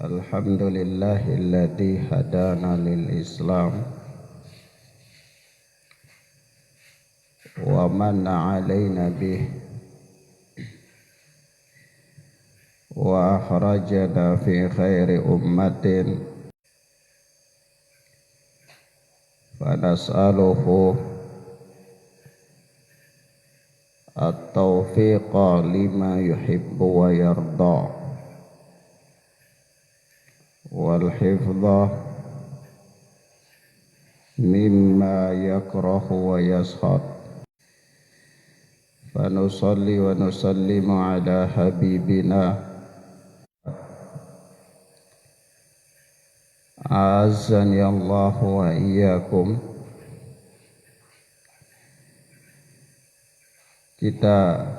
Alhamdulillahilladzi hadana lil Islam wa manna alaina bih wa akhrajana fi khairi ummatin fa nas'aluhu at-taufiqa lima yuhibbu wa yarda wal hifdha mimma yakrahu wa yaskhad. Fa nusalli wa nusallimu ala habibina a'azzani Allahu wa iyyakum. Kita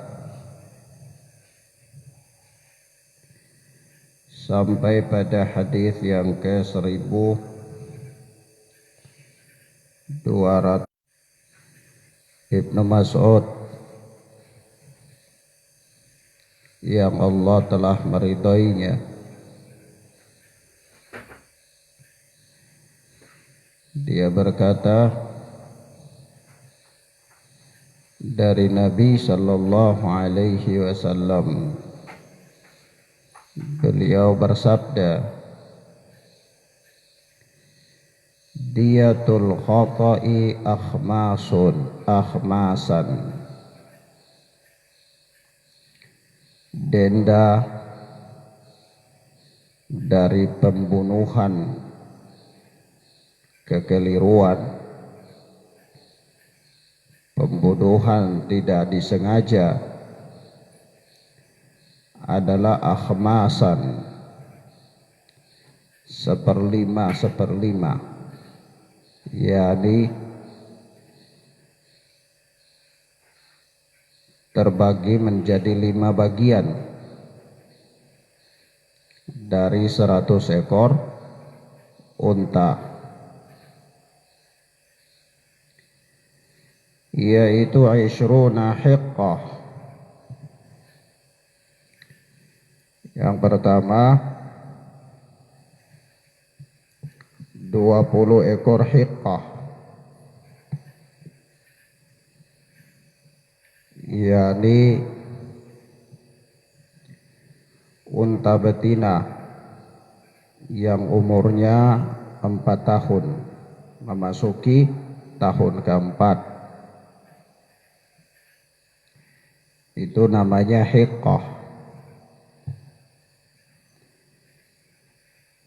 sampai pada hadis yang ke-1200. Ibnu Mas'ud yang Allah telah meridainya, dia berkata dari Nabi sallallahu alaihi wasallam, beliau bersabda, diyatul khata'i akhmasan, denda dari pembunuhan kekeliruan, pembunuhan tidak disengaja, adalah akhmasan, seperlima, yakni terbagi menjadi 5 bagian dari 100 ekor unta, yaitu 20 hiqqah. Yang pertama 20 ekor hiqqah, yakni unta betina yang umurnya 4 tahun memasuki tahun keempat, itu namanya hiqqah.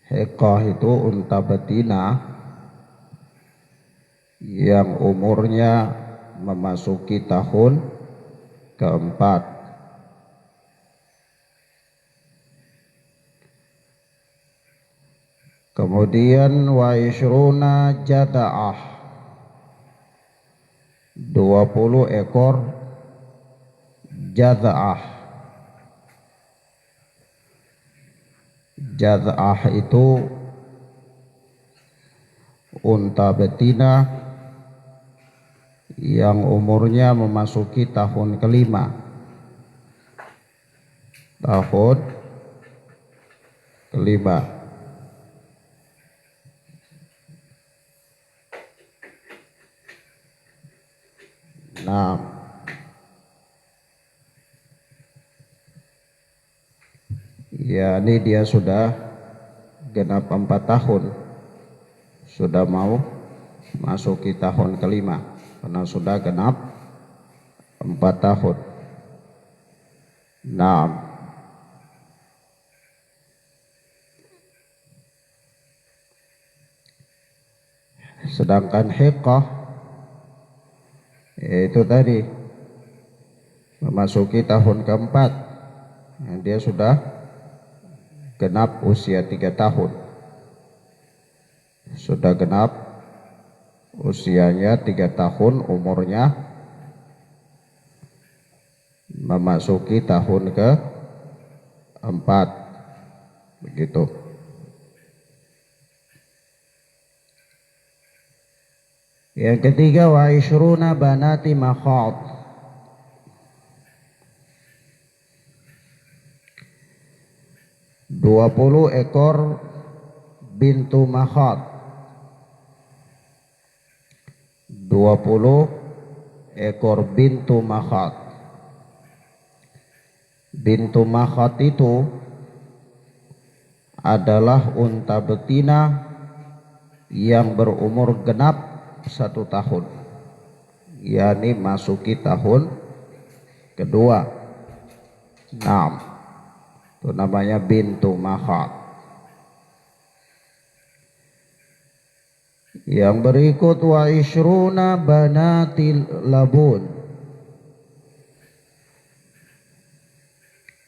Hiqqah itu unta betina yang umurnya memasuki tahun keempat. Kemudian wa ishruna jada'ah, 20 ekor jada'ah. Jada'ah itu unta betina yang umurnya memasuki tahun kelima. Tahun kelima. Nah, ya ini dia sudah genap 4 tahun, sudah mau masuki tahun kelima karena sudah genap 4 tahun. Nah, sedangkan hiqqah yaitu tadi memasuki tahun keempat, dia sudah genap usia 3 tahun, sudah genap usianya 3 tahun, umurnya memasuki tahun keempat, begitu. Yang ketiga wa ishruna banati makhad, 20 20 ekor bintu makhad. 20 ekor bintu makhad. Bintu makhad itu adalah unta betina yang berumur genap 1 tahun, yakni masuki tahun kedua. Itu namanya bintu makhad. Yang berikut wa ishruna banatil labun,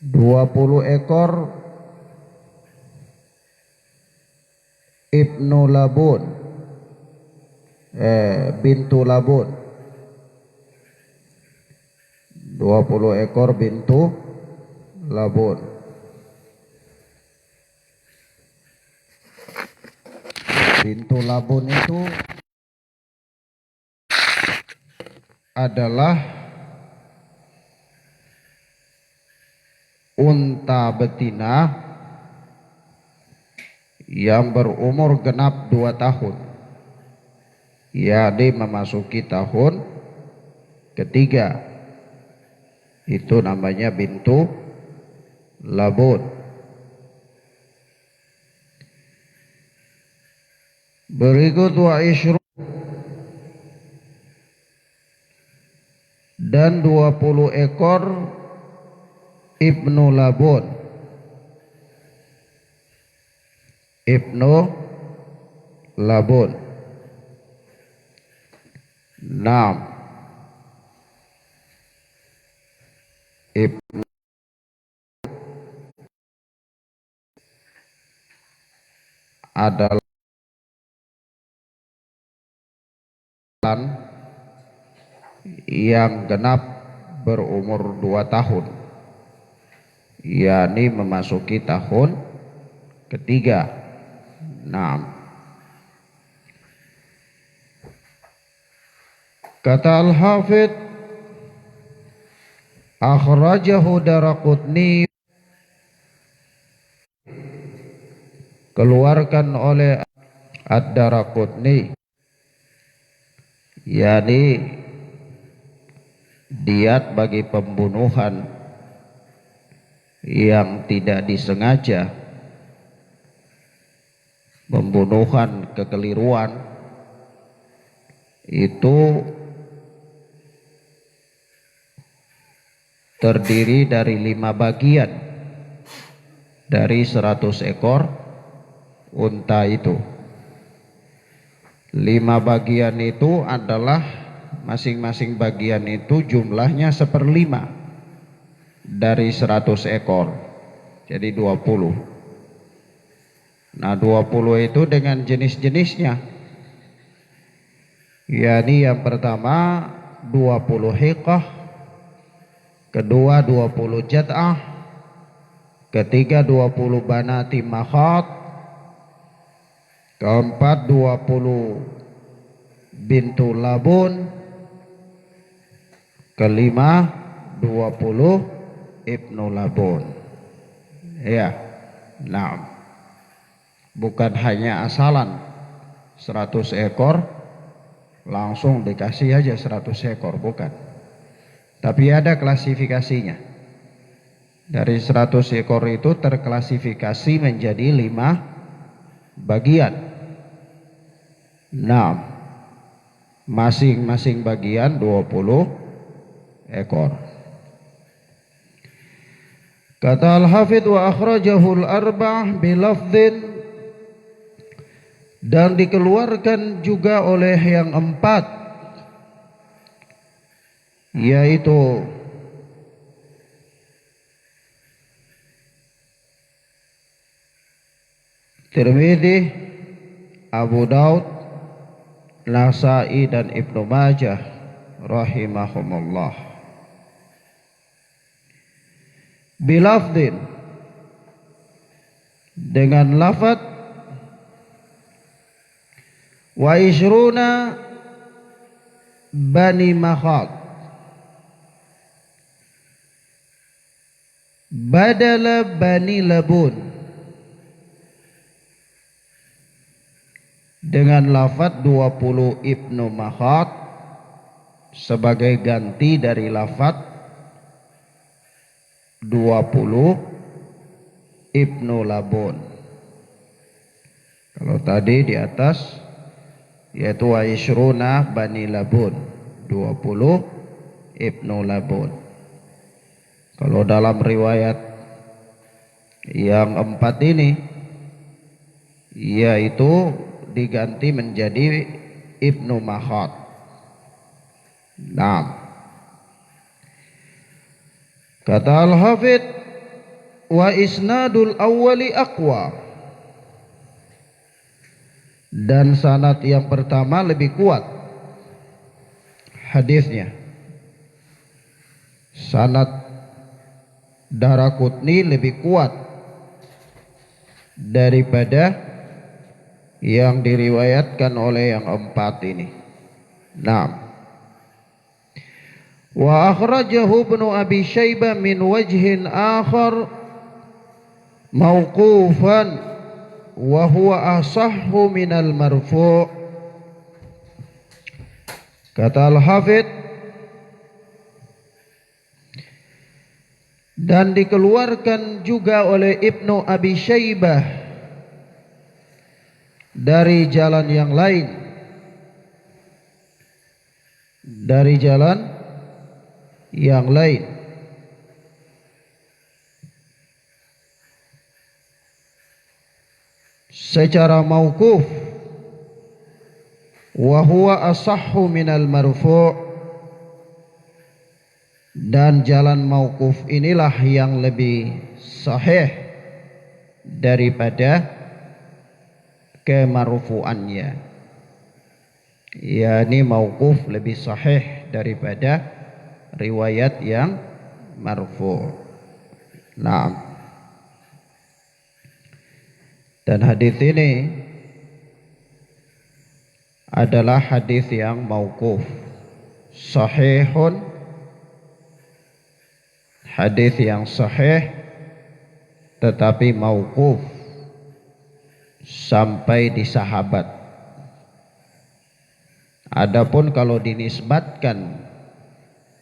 20 ekor ibnu labun, bintu labun. 20 ekor bintu labun. Bintu labun itu adalah unta betina yang berumur genap 2 tahun, yakni memasuki tahun ketiga. Itu namanya bintu labun. Berikut wa isyru, dan 20 ekor ibnu labun. Ibnu labun. 6. Ibnu adalah yang genap berumur 2 tahun, yakni memasuki tahun ketiga. 6. Kata Al-Hafidh, akhrajahu Daraqutni, keluarkan oleh Ad-Daraqutni, yakni diat bagi pembunuhan yang tidak disengaja, pembunuhan kekeliruan, itu terdiri dari 5 bagian dari 100 ekor unta itu. 5 bagian itu adalah masing-masing bagian itu jumlahnya 1/5 dari 100 ekor, jadi 20. Nah, 20 itu dengan jenis-jenisnya, yakni yang pertama 20 hiqah, kedua 20 jad'ah, ketiga 20 banati makhad, keempat 20 bintu labun, kelima 20 ibnu labun. Ya, nah, bukan hanya asalan 100 ekor langsung dikasih aja 100 ekor, bukan. Tapi ada klasifikasinya. Dari 100 ekor itu terklasifikasi menjadi 5 bagian. Nah, masing-masing bagian 20 ekor. Kata Al-Hafidh wa akhrajahu al-arba'ah bilafdhin, dan dikeluarkan juga oleh yang 4, yaitu Tirmidzi, Abu Daud, Nasa'i dan Ibnu Majah rahimahumullah. Bilafdin, dengan lafaz wa ishruna bani makhad badala bani labun. dengan lafadz 20 Ibnu Makhat sebagai ganti dari lafadz 20 Ibnu Labun. Kalau tadi di atas yaitu wa ishruna Bani Labun, 20 Ibnu Labun. Kalau dalam riwayat yang 4 ini yaitu diganti menjadi Ibnu Makhat. Nah, kata Al-Hafidz wa isnadul awwali aqwa, dan sanad yang pertama lebih kuat hadisnya. Sanad Daraqutni lebih kuat daripada yang diriwayatkan oleh yang 4 ini. Nah, wa akhrajahu Ibnu Abi Syaibah min wajhin akhar mauqufan wa huwa asahhu minal marfu'. Kata Al-Hafidz, dan dikeluarkan juga oleh Ibnu Abi Syaibah dari jalan yang lain, secara mauquf, wa huwa asahhu minal marfu', dan jalan mauquf inilah yang lebih sahih daripada kemarfu'annya. yakni mauquf lebih sahih daripada riwayat yang marfu'. Nah, dan hadis ini adalah hadis yang mauquf sahihun, hadis yang sahih tetapi mauquf sampai di sahabat. Adapun kalau dinisbatkan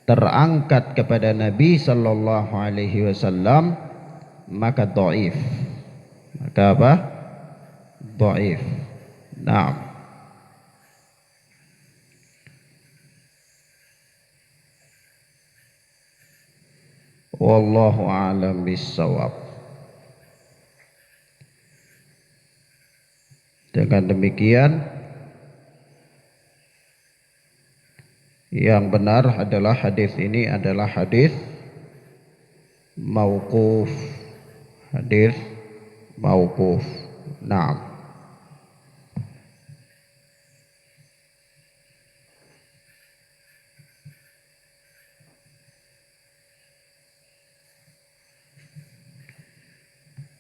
terangkat kepada Nabi sallallahu alaihi wasallam maka dhaif. Maka apa? Dhaif. Naam. Wallahu a'lam bissawab. Dengan demikian, yang benar adalah hadis ini adalah hadis mauquf. Hadis mauquf. Naam.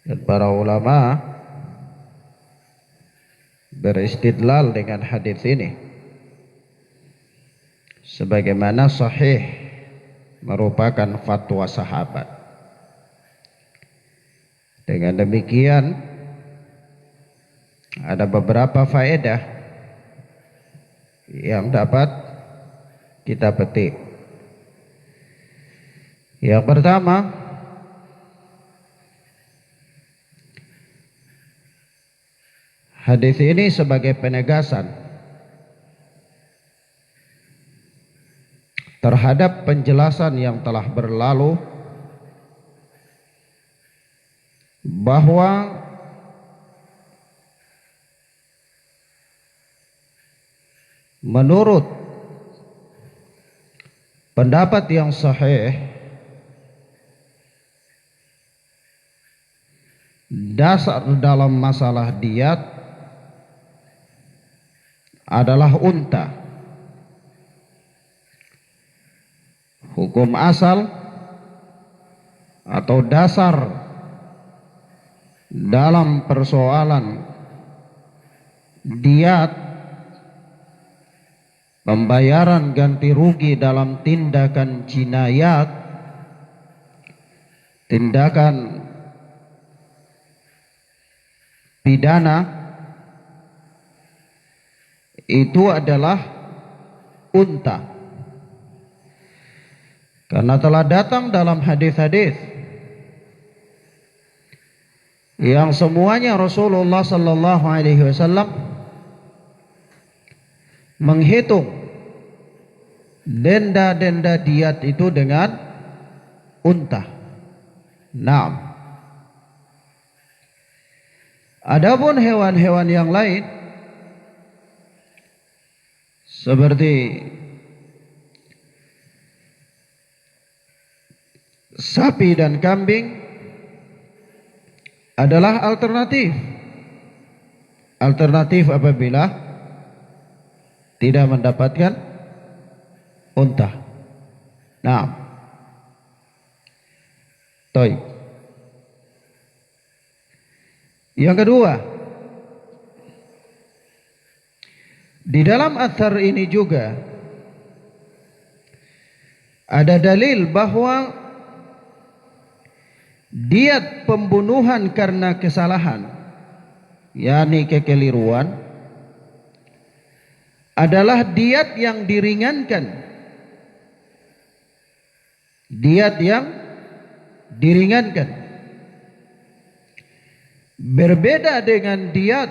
Dan para ulama beristidlal dengan hadis ini sebagaimana sahih merupakan fatwa sahabat. Dengan demikian ada beberapa faedah yang dapat kita petik. Yang pertama, hadis ini sebagai penegasan terhadap penjelasan yang telah berlalu bahwa menurut pendapat yang sahih, dasar dalam masalah diat adalah unta. Hukum asal atau dasar dalam persoalan diat, pembayaran ganti rugi dalam tindakan jinayat, tindakan pidana, itu adalah unta. Karena telah datang dalam hadis-hadis yang semuanya Rasulullah sallallahu alaihi wasallam menghitung denda-denda diat itu dengan unta. Naam. Adapun hewan-hewan yang lain seperti sapi dan kambing adalah alternatif. Alternatif apabila tidak mendapatkan unta. Nah, baik. Yang kedua, di dalam athar ini juga ada dalil bahwa diat pembunuhan karena kesalahan, yakni kekeliruan, adalah diat yang diringankan. Diat yang diringankan. Berbeda dengan diat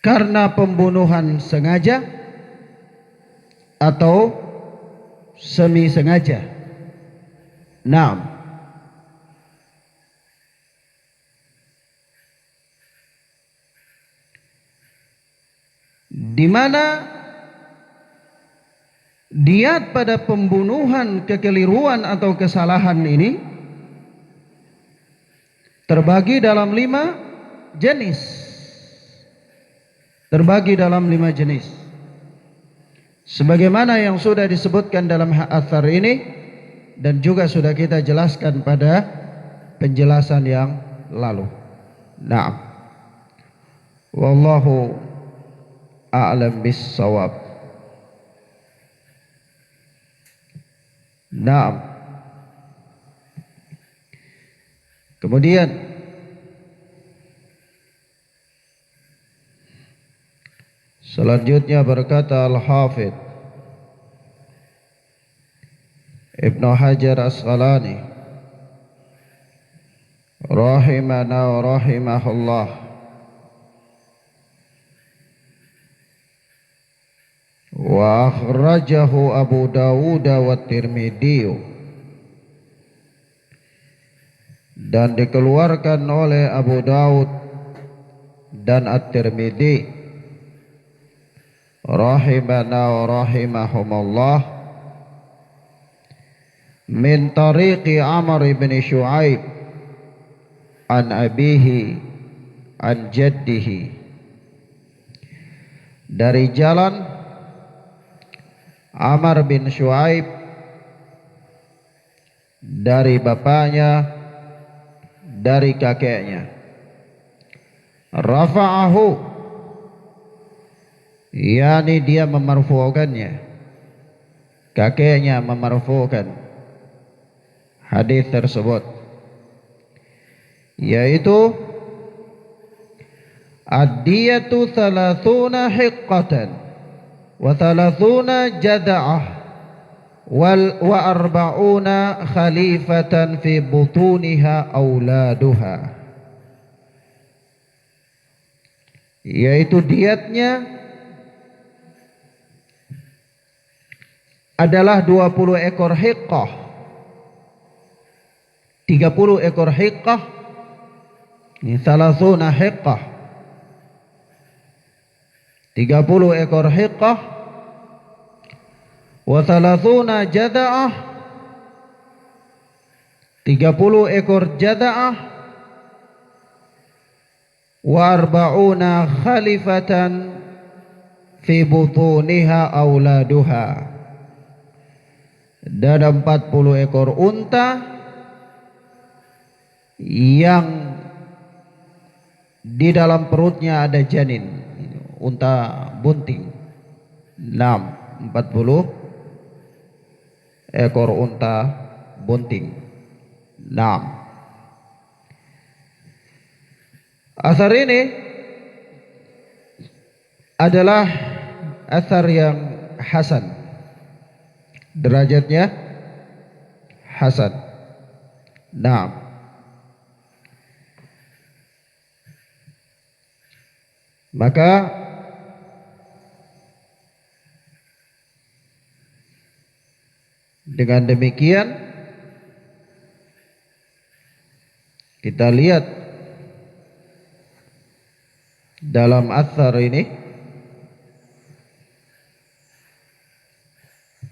karena pembunuhan sengaja atau semi sengaja. Naam. Di mana diat pada pembunuhan kekeliruan atau kesalahan ini terbagi dalam 5 jenis. Terbagi dalam 5 jenis. Sebagaimana yang sudah disebutkan dalam athar ini dan juga sudah kita jelaskan pada penjelasan yang lalu. Naam. Wallahu a'lam bis-shawab. Naam. Kemudian selanjutnya berkata Al-Hafidh Ibnu Hajar Asqalani rahimana wa rahimahullah, wa akhrajahu Abu Dawud wa Tirmidzi, dan dikeluarkan oleh Abu Daud dan At-Tirmidzi rahimana wa rahimahumullah, min tariqi Amr ibn Shu'aib an abihi an jaddihi, dari jalan Amr bin Shu'aib dari bapaknya dari kakeknya. Rafa'ahu, yakni dia memarfu'kannya, kakeknya memarfu'kan hadis tersebut, yaitu ad-diyatu 30 hiqqatan wa 30 jada'ah wa 40 khalifatan fi butuniha auladuha, yaitu diatnya adalah 20 ekor hiqqah, 30 ekor hiqqah, ini 30 hiqqah, 30 ekor hiqqah, wa 30 jada'ah, 30 ekor jada'ah, wa 40 khalifatan fi butuniha auladuha, dan 40 ekor unta yang di dalam perutnya ada janin, unta bunting. 40 ekor unta bunting. Asar ini adalah athar yang hasan, derajatnya hasan. Nah, maka dengan demikian kita lihat dalam athar ini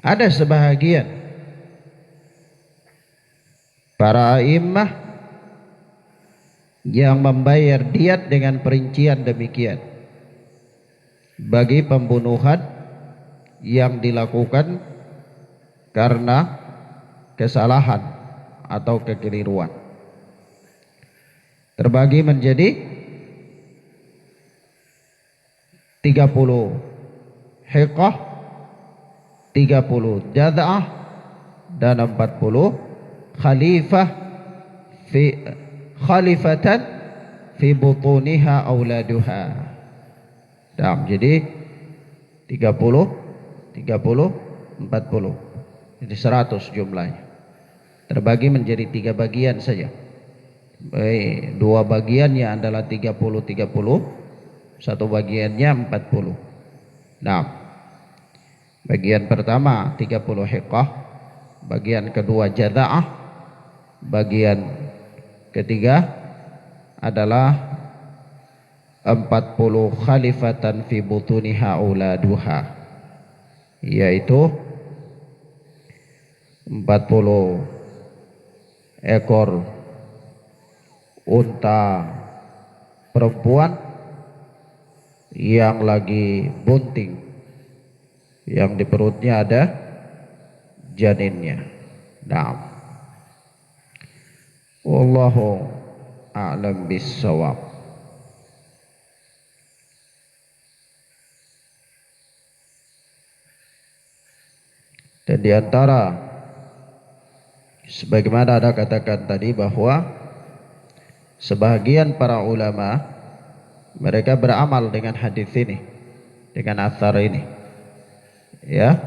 ada sebahagian para a'immah yang membayar diat dengan perincian demikian bagi pembunuhan yang dilakukan karena kesalahan atau kekeliruan. Terbagi menjadi 30 hiqah, 30 jad'ah, dan 40 khalifatan fi butuniha auladuha. Nah, jadi 30, 40. Jadi 100 jumlahnya. Terbagi menjadi 3 bagian saja. Baik, 2 bagiannya adalah 30, 1 bagiannya 40. Nah, bagian pertama 30 hiqah, bagian kedua jada'ah, bagian ketiga adalah 40 khalifatan fi butuniha auladuha, yaitu 40 ekor unta perempuan yang lagi bunting, yang di perutnya ada janinnya. Nah, wallahu a'lam bissawab. Dan di antara, sebagaimana ada katakan tadi, bahwa sebahagian para ulama mereka beramal dengan hadis ini, dengan athar ini, ya,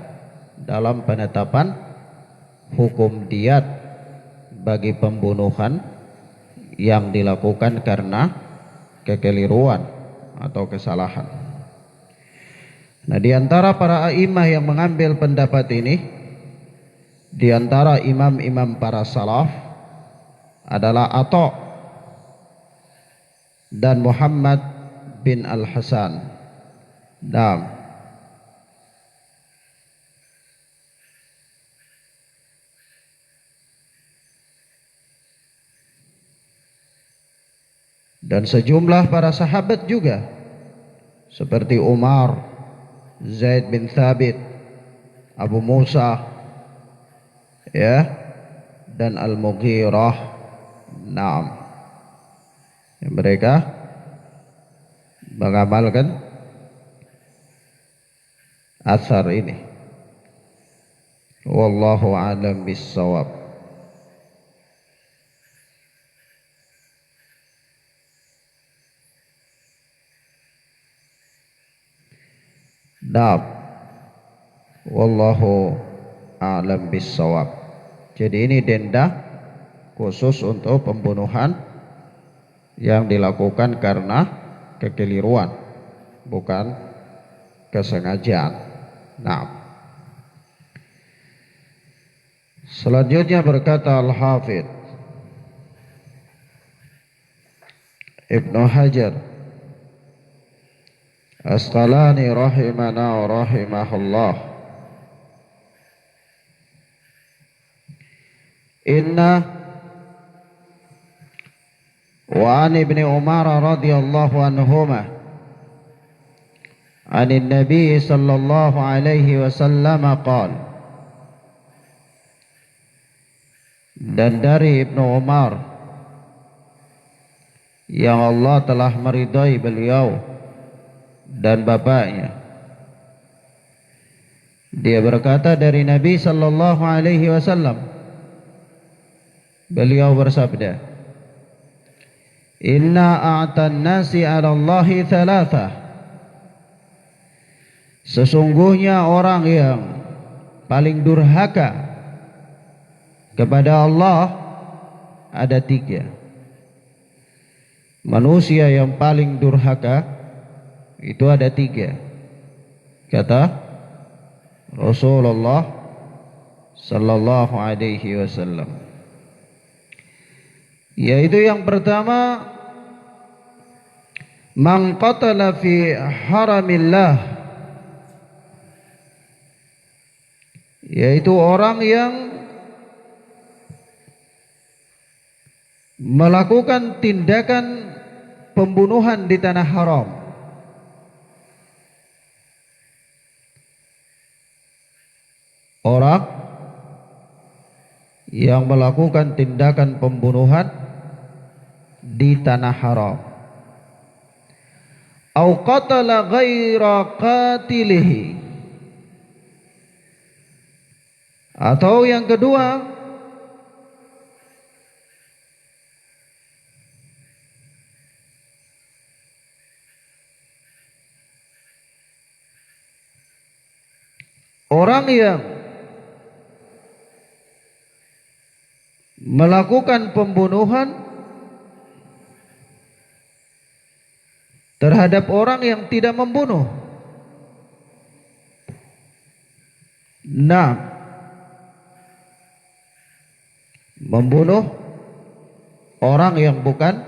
dalam penetapan hukum diat bagi pembunuhan yang dilakukan karena kekeliruan atau kesalahan. Nah, di antara para a'imah yang mengambil pendapat ini, di antara imam-imam para salaf adalah Atha dan Muhammad bin Al-Hasan. Nah, dan sejumlah para sahabat juga seperti Umar, Zaid bin Thabit, Abu Musa, ya, dan Al-Mughirah. Naam, mereka mengamalkan athar ini. Wallahu a'lam bissawab. Naam, wallahu a'lam bissawab. Jadi ini denda khusus untuk pembunuhan yang dilakukan karena kekeliruan, bukan kesengajaan. Nah, selanjutnya berkata Al-Hafidh Ibnu Hajar Asqalani rahimana wa rahimahullah, inna wa an ibni Umar radhiyallahu anhuma anin nabi sallallahu alaihi wasallam qala, dan dari Ibnu Umar yang Allah telah meridai beliau dan bapaknya, dia berkata dari Nabi sallallahu alaihi wasallam, beliau bersabda, inna a'tan nasi 'ala Allahi thalatha, Sesungguhnya orang yang paling durhaka kepada Allah ada tiga. Manusia yang paling durhaka itu ada tiga, kata Rasulullah sallallahu alaihi wasallam. Yaitu yang pertama, man qatala fi haramillah, yaitu orang yang melakukan tindakan pembunuhan di tanah haram. Orang yang melakukan tindakan pembunuhan di tanah haram. Au qatala ghaira qatilihi, atau yang kedua, orang yang melakukan pembunuhan terhadap orang yang tidak membunuh. Nah, membunuh orang yang bukan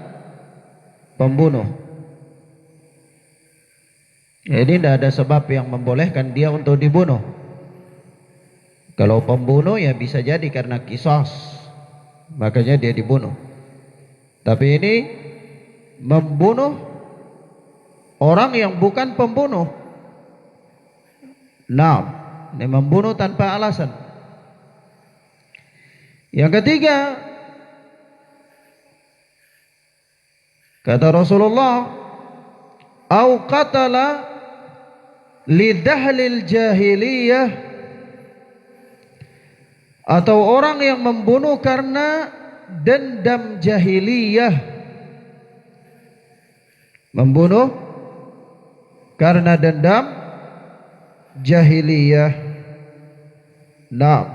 pembunuh. Ini tidak ada sebab yang membolehkan dia untuk dibunuh. Kalau pembunuh ya bisa jadi karena qisas, makanya dia dibunuh. Tapi ini membunuh orang yang bukan pembunuh. Nah, ini membunuh tanpa alasan. Yang ketiga, kata Rasulullah, au qatala lidahlil jahiliyah, atau orang yang membunuh karena dendam jahiliyah. Membunuh karena dendam jahiliyah. Nah,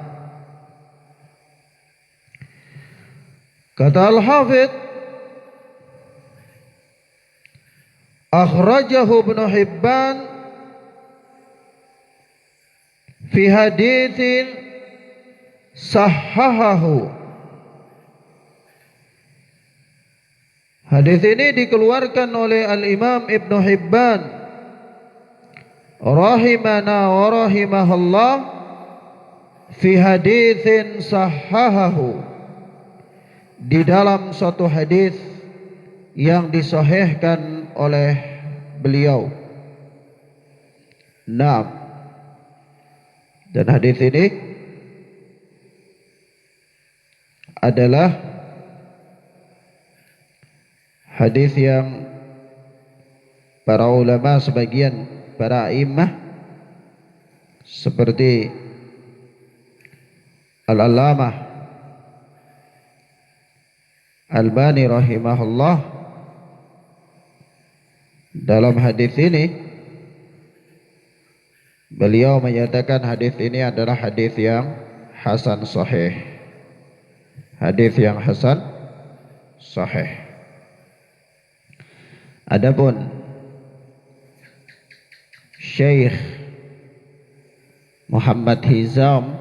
kata Al-Hafidh, akhrajahu Ibnu Hibban fi haditsin sahahahu. Hadis ini dikeluarkan oleh Al-Imam Ibnu Hibban rahimana wa rahimahullah fi haditsin sahahahu, di dalam suatu hadis yang disahihkan oleh beliau. Nah, dan hadis ini adalah hadis yang para ulama, sebagian para imam seperti Al-Allamah Albani rahimahullah, dalam hadis ini beliau menyatakan hadis ini adalah hadis yang hasan sahih. Hadis yang hasan sahih. Adapun Syekh Muhammad Hizam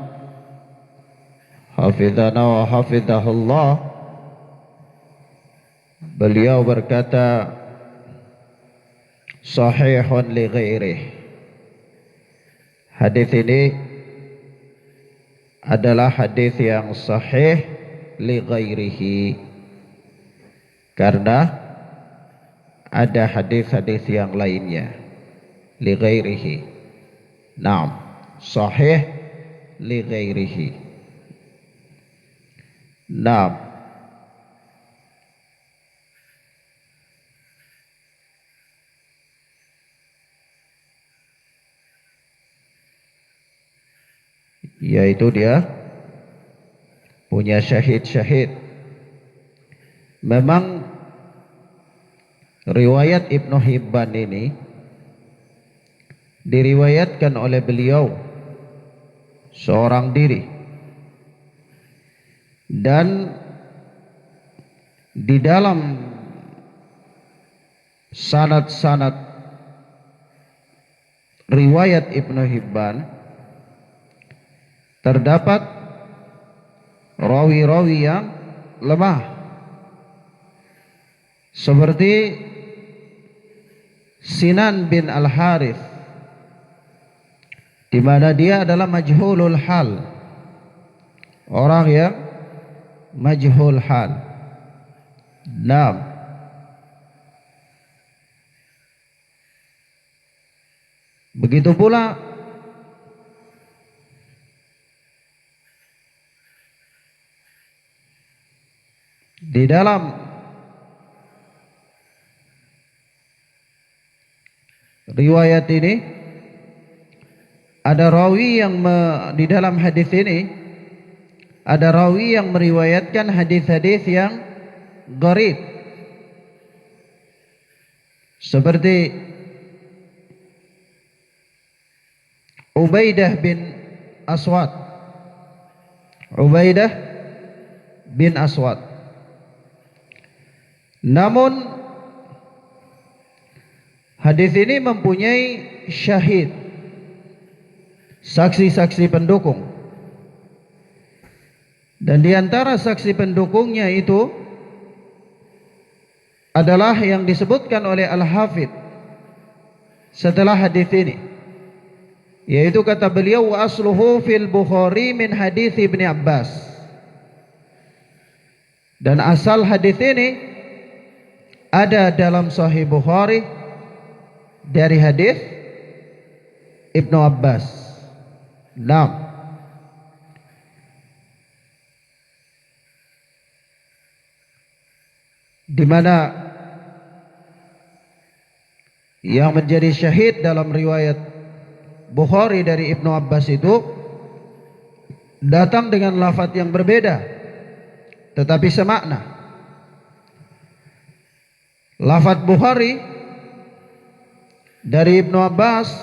hafizana wa hafizahullah, beliau berkata sahihun li ghairih. Hadis ini adalah hadis yang sahih li ghairihi, karena ada hadis-hadis yang lainnya. Li ghairihi. Naam, sahih li ghairihi. Naam. Yaitu dia punya syahid-syahid. Memang riwayat Ibnu Hibban ini diriwayatkan oleh beliau seorang diri, dan di dalam sanad-sanad riwayat Ibnu Hibban terdapat rawi-rawi yang lemah, seperti Sinan bin Al-Harith, di mana dia adalah majhulul hal, orang yang majhul hal. Naam. Begitu pula di dalam riwayat ini ada rawi yang di dalam hadis ini ada rawi yang meriwayatkan hadis-hadis yang gharib, seperti Ubaidah bin Aswad. Ubaidah bin Aswad. Namun hadis ini mempunyai syahid, saksi-saksi pendukung. Dan di antara saksi pendukungnya itu adalah yang disebutkan oleh Al-Hafidh setelah hadis ini, yaitu kata beliau, wa asluhu fil Bukhari min hadis Ibni Abbas. Dan asal hadis ini ada dalam Sahih Bukhari dari hadis Ibnu Abbas. Naam. Di mana yang menjadi syahid dalam riwayat Bukhari dari Ibnu Abbas itu datang dengan lafaz yang berbeda tetapi semakna. Lafaz Bukhari dari Ibnu Abbas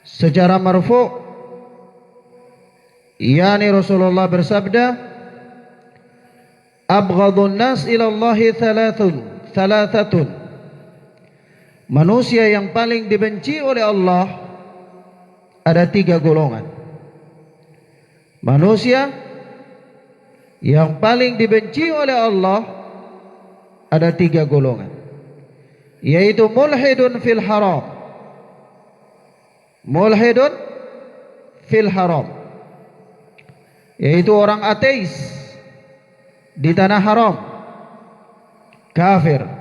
secara marfu', yakni Rasulullah bersabda, abghadun nas ila Allahi thalathatun. Manusia yang paling dibenci oleh Allah ada 3 golongan. Manusia yang paling dibenci oleh Allah ada 3 golongan, yaitu mulhidun fil haram. Mulhidun fil haram, yaitu orang ateis di tanah haram, kafir.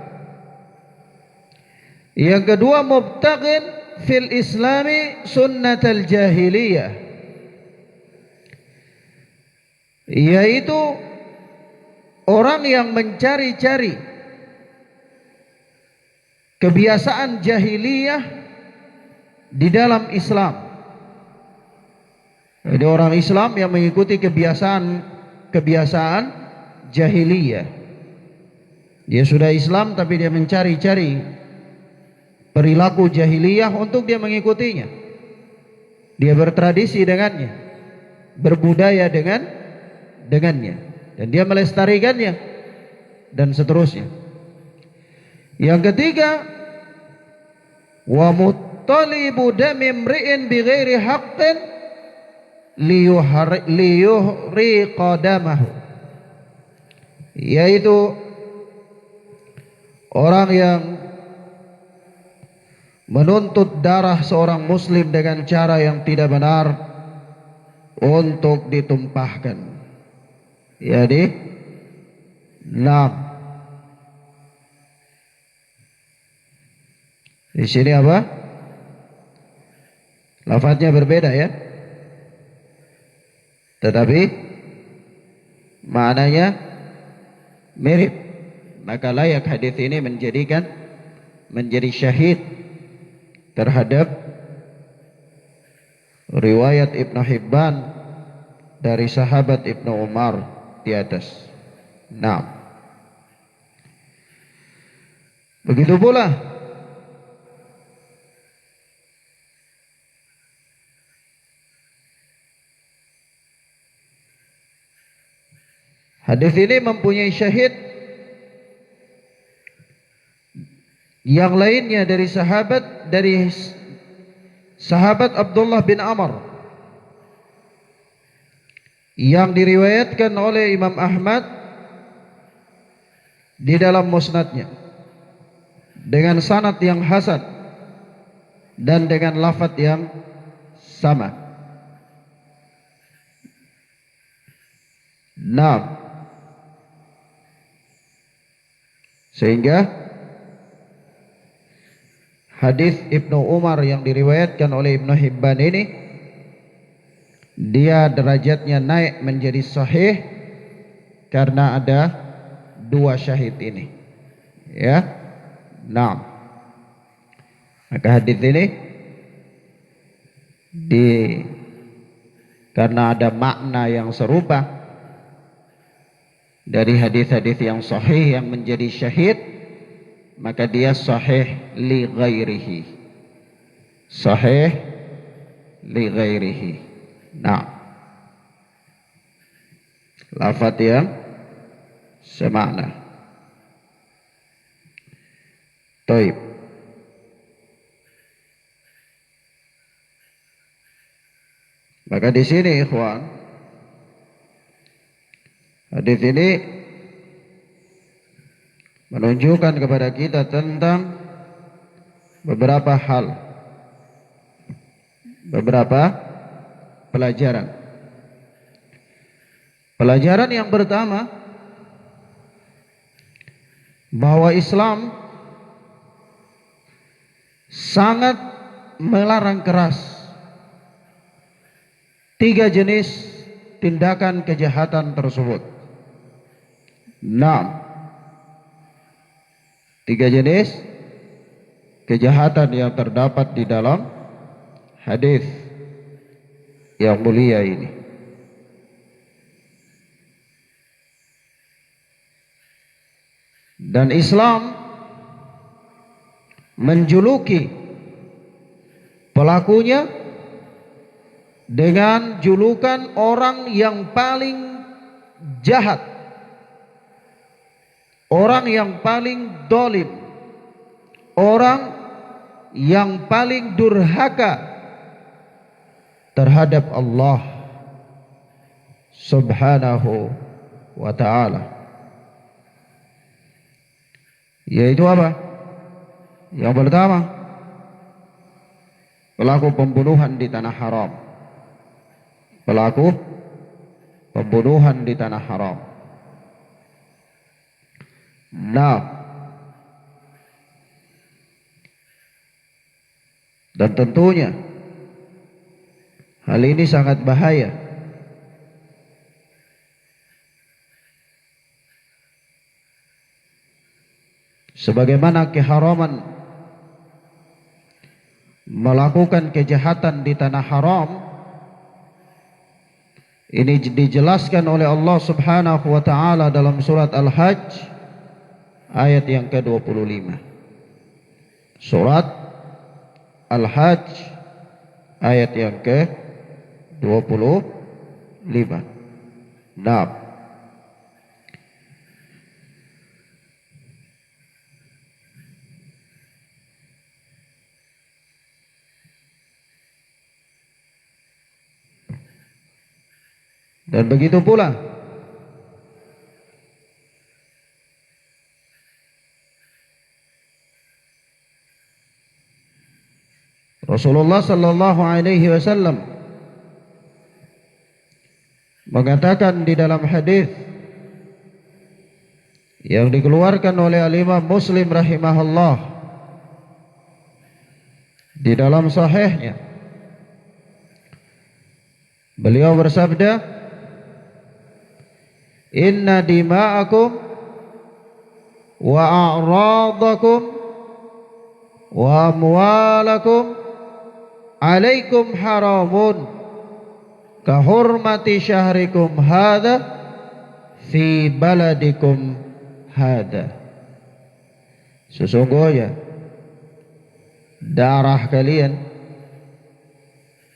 Yang kedua, mubtaghin fil islami sunnatal jahiliyah, yaitu orang yang mencari-cari kebiasaan jahiliyah di dalam Islam. Jadi orang Islam yang mengikuti kebiasaan jahiliyah. Dia sudah Islam tapi dia mencari-cari perilaku jahiliyah untuk dia mengikutinya. Dia bertradisi dengannya, berbudaya dengannya, dan dia melestarikannya dan seterusnya. Yang ketiga, wa muttalibu dami imri'in bighairi haqqin liyuhri qadamahu, yaitu orang yang menuntut darah seorang muslim dengan cara yang tidak benar untuk ditumpahkan. Jadi, 6. Di sini apa? Lafadznya berbeda ya, tetapi maknanya mirip. Maka layak hadis ini menjadi syahid terhadap riwayat Ibnu Hibban dari sahabat Ibnu Umar di atas. Nah, begitu pula Hadis ini mempunyai syahid yang lainnya dari sahabat Abdullah bin Amr yang diriwayatkan oleh Imam Ahmad di dalam musnadnya dengan sanad yang hasan dan dengan lafaz yang sama. Nah, sehingga hadis Ibnu Umar yang diriwayatkan oleh Ibnu Hibban ini, dia derajatnya naik menjadi sahih karena ada dua syahid ini. Ya. Nah, maka hadis ini karena ada makna yang serupa dari hadis-hadis yang sahih yang menjadi syahid, maka dia sahih li ghairihi. Sahih li ghairihi. Nah, lafaz yang semakna. Taib. Maka di sini ikhwan, hadis ini menunjukkan kepada kita tentang beberapa hal, beberapa pelajaran. Pelajaran yang pertama, bahwa Islam sangat melarang keras 3 jenis tindakan kejahatan tersebut. 6. 3 jenis kejahatan yang terdapat di dalam hadis yang mulia ini. Dan Islam menjuluki pelakunya dengan julukan orang yang paling jahat, orang yang paling dolim, orang yang paling durhaka terhadap Allah Subhanahu wa ta'ala. Yaitu apa? Yang pertama, pelaku pembunuhan di tanah haram. Pelaku pembunuhan di tanah haram. Nah, dan tentunya hal ini sangat bahaya. Sebagaimana keharaman melakukan kejahatan di tanah haram ini dijelaskan oleh Allah Subhanahu wa ta'ala dalam surat Al-Hajj ayat yang ke-25. Surat Al-Hajj ayat yang ke-25. Nah, dan begitu pula Rasulullah sallallahu alaihi wasallam mengatakan di dalam hadis yang dikeluarkan oleh Al-Imam Muslim rahimahullah di dalam sahihnya, beliau bersabda, inna dima'akum wa a'radakum wa amwalakum alaikum haramun kahurmati syahrikum hadha fi baladikum hadha. Sesungguhnya darah kalian,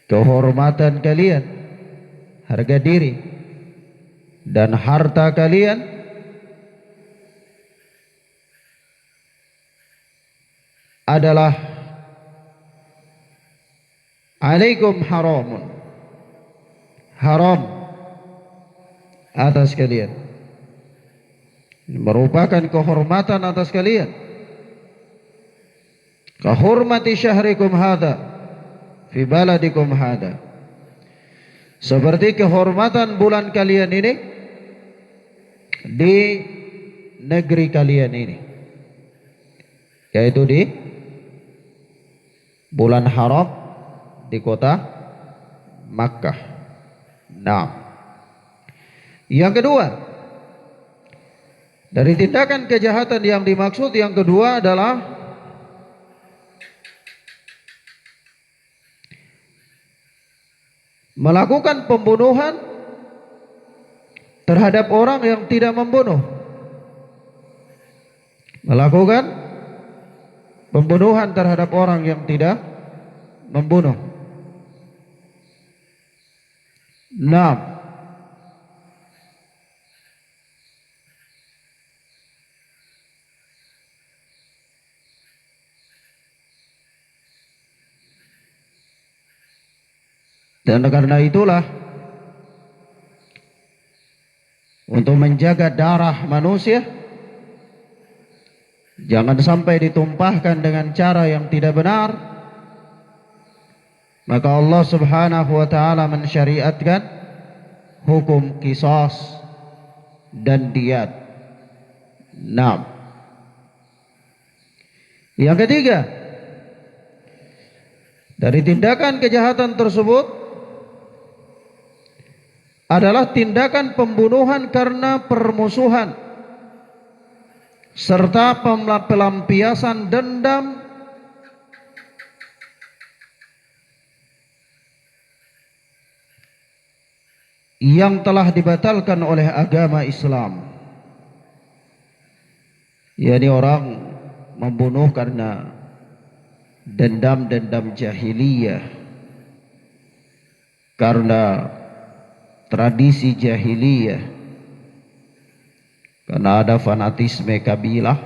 kehormatan kalian, harga diri dan harta kalian adalah alaikum haramun, haram atas kalian, merupakan kehormatan atas kalian, kahormati syahrikum hadha fi baladikum hadha, seperti kehormatan bulan kalian ini di negeri kalian ini, yaitu di bulan haram di kota Makkah. Nah, yang kedua dari tindakan kejahatan yang dimaksud, yang kedua adalah melakukan pembunuhan terhadap orang yang tidak membunuh. Melakukan pembunuhan terhadap orang yang tidak membunuh. Nah, dan karena itulah untuk menjaga darah manusia jangan sampai ditumpahkan dengan cara yang tidak benar, maka Allah Subhanahu wa taala mensyariatkan hukum qisas dan diyat. Nah, yang ketiga dari tindakan kejahatan tersebut adalah tindakan pembunuhan karena permusuhan serta pelampiasan dendam yang telah dibatalkan oleh agama Islam. yakni orang membunuh karena dendam-dendam jahiliyah, karena tradisi jahiliyah, karena ada fanatisme kabilah,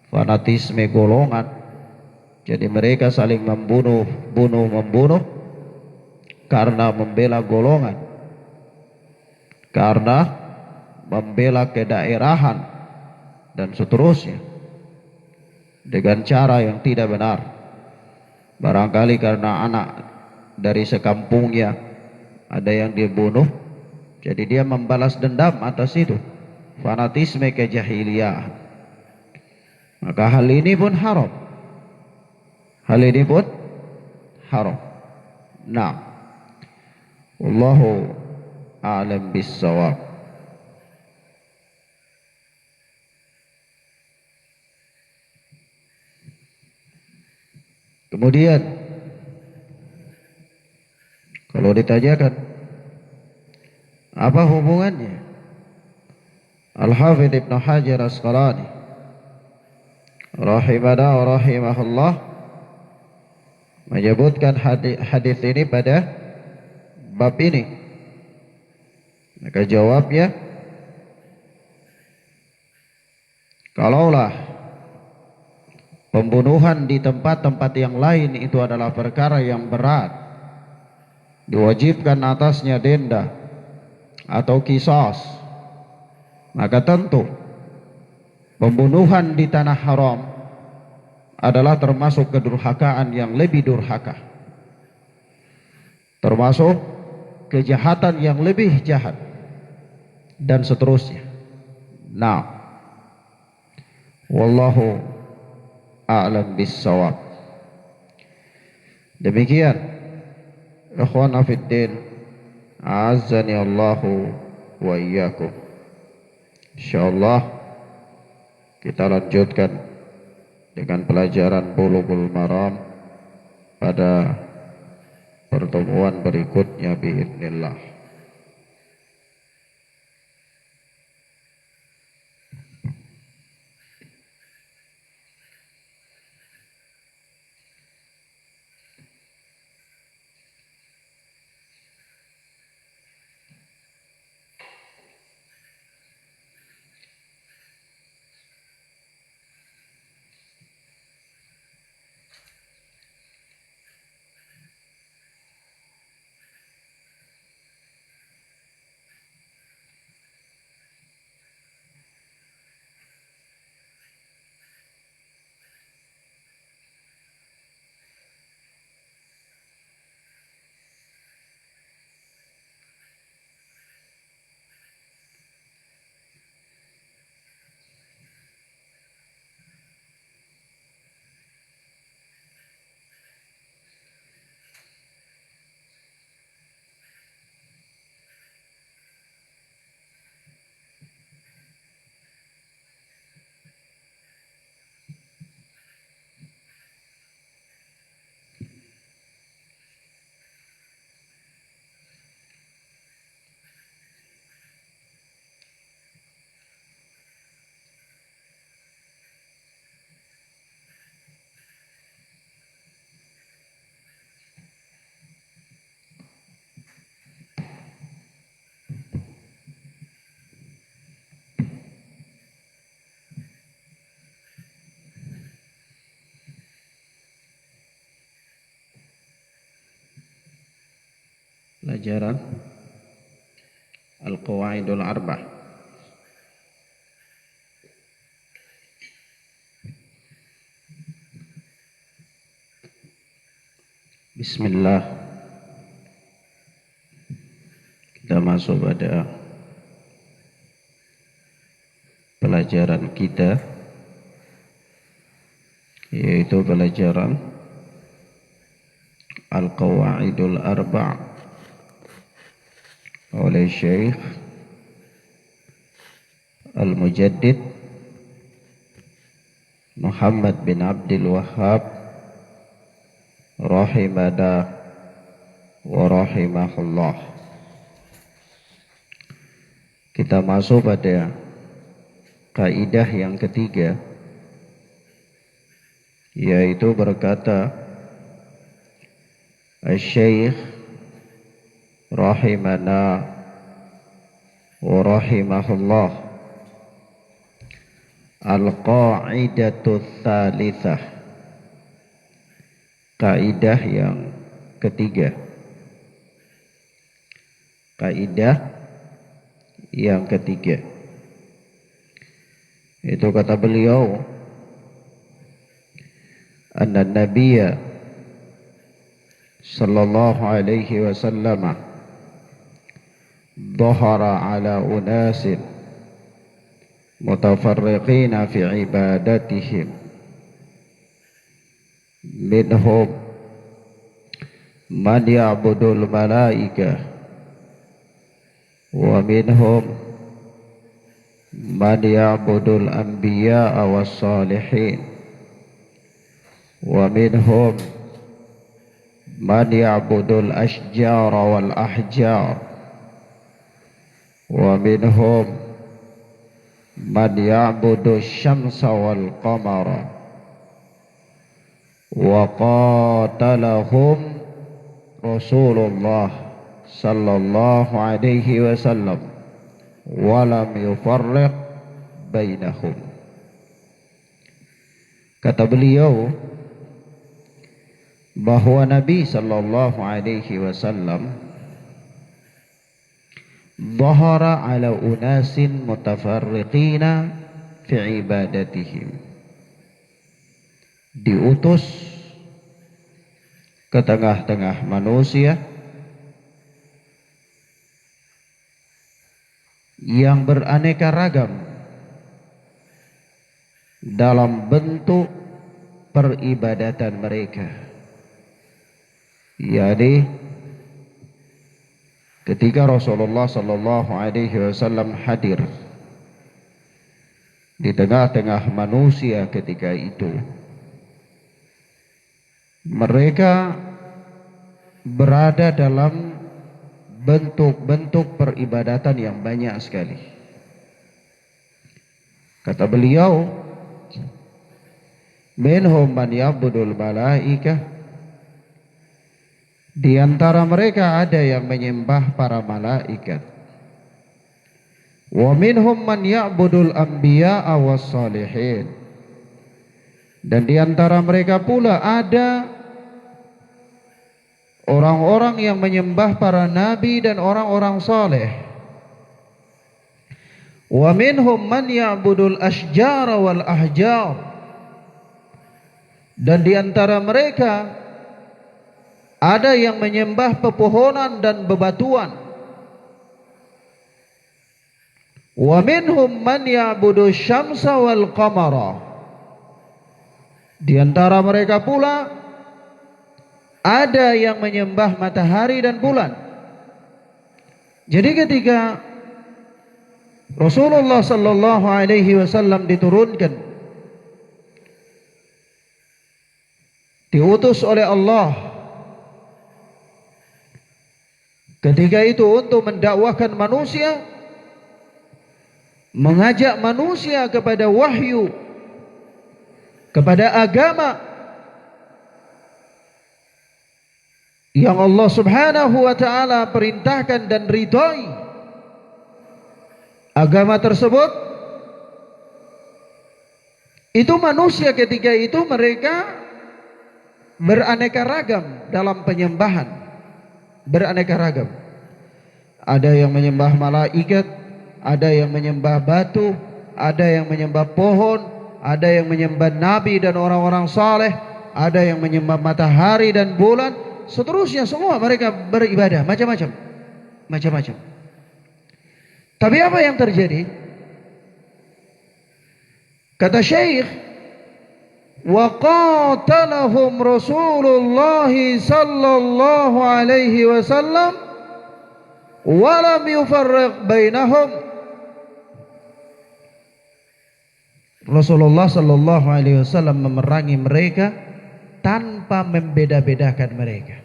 fanatisme golongan. Jadi mereka saling membunuh karena membela golongan, karena membela kedaerahan dan seterusnya, dengan cara yang tidak benar. Barangkali karena anak dari sekampungnya ada yang dibunuh, jadi dia membalas dendam atas itu, fanatisme kejahiliah. Maka hal ini pun haram. Hal ini pun haram. Nah, wallahu a'lam bis-shawab. Kemudian kalau ditanyakan apa hubungannya, Al-Hafidz Ibnu Hajar Asqalani rahimahullah wa rahimahullah menyebutkan hadis ini pada bab ini. Maka jawabnya, kalaulah pembunuhan di tempat-tempat yang lain itu adalah perkara yang berat, diwajibkan atasnya denda atau qisas, maka tentu pembunuhan di tanah haram adalah termasuk kedurhakaan yang lebih durhaka, termasuk kejahatan yang lebih jahat, dan seterusnya. Nah, wallahu a'lam bis-shawab. Demikian ikhwana fiddin, a'azzani Allahu wa iyyakum. Insyaallah kita lanjutkan dengan pelajaran Bulughul Maram pada pertemuan berikutnya biidznillah. pelajaran Al-Qawaidul Arba'ah. Bismillah. Kita masuk pada pelajaran kita, yaitu pelajaran Al-Qawaidul Arba' oleh Syekh Al-Mujaddid Muhammad bin Abdul Wahhab rahimana wa rahimahullah. Kita masuk pada kaidah yang ketiga, yaitu berkata Asy-Syaikh rahimana wa rahimahullah, al-qa'idatu tsalitsah, kaidah yang ketiga. Kaidah yang ketiga itu kata beliau, anna nabiyya sallallahu alaihi wasallam dhahara ala unasin mutafarriqina fi ibadatihim, minhum man ya'budul malaikah wa minhum man ya'budul anbiya'a was salihin wa minhum man ya'budul ashjara wal ahjar wa minhum man ya'budu syamsa wal qamara wa qatalahum Rasulullah sallallahu alaihi wasallam wa lam yufarriq bainahum. Kata beliau bahwa Nabi sallallahu alaihi wasallam dhahara ala unasin mutafarriqina fi ibadatihim, diutus ke tengah-tengah manusia yang beraneka ragam dalam bentuk peribadatan mereka. Yani ketika Rasulullah sallallahu alaihi wasallam hadir di tengah-tengah manusia ketika itu, mereka berada dalam bentuk-bentuk peribadatan yang banyak sekali. Kata beliau, minhum man ya'budul malaikah, di antara mereka ada yang menyembah para malaikat. Wa minhum man ya'budul anbiya'a was salihin, dan di antara mereka pula ada orang-orang yang menyembah para nabi dan orang-orang saleh. Wa minhum man ya'budul ashjara wal ahjar, dan di antara mereka ada yang menyembah pepohonan dan bebatuan. Wa minhum man ya'budu syamsa wal qamara, di antara mereka pula ada yang menyembah matahari dan bulan. Jadi ketika Rasulullah sallallahu alaihi wasallam diturunkan, diutus oleh Allah ketika itu untuk mendakwahkan manusia, mengajak manusia kepada wahyu, kepada agama yang Allah subhanahu wa ta'ala perintahkan dan ridhai. Agama tersebut, itu manusia ketika itu mereka beraneka ragam dalam penyembahan, beraneka ragam. ada yang menyembah malaikat, ada yang menyembah batu, ada yang menyembah pohon, ada yang menyembah nabi dan orang-orang saleh, ada yang menyembah matahari dan bulan, seterusnya semua mereka beribadah macam-macam. Tapi apa yang terjadi? Kata Syekh, wa qatalahum Rasulullah sallallahu alaihi wasallam wa lam yufarriq bainahum. Rasulullah sallallahu alaihi wasallam memerangi mereka tanpa membeda-bedakan mereka.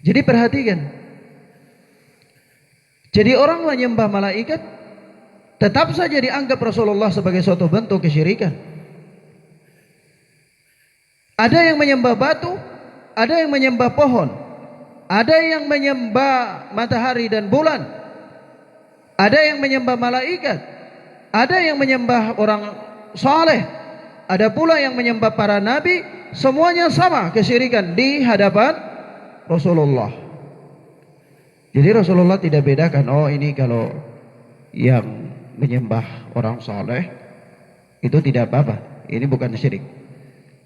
Jadi perhatikan. Jadi orang menyembah malaikat tetap saja dianggap Rasulullah sebagai suatu bentuk kesyirikan. Ada yang menyembah batu, ada yang menyembah pohon, ada yang menyembah matahari dan bulan, ada yang menyembah malaikat, ada yang menyembah orang saleh, ada pula yang menyembah para nabi. Semuanya sama kesyirikan di hadapan Rasulullah. Jadi Rasulullah tidak bedakan, oh ini kalau yang menyembah orang saleh itu tidak apa-apa, ini bukan syirik.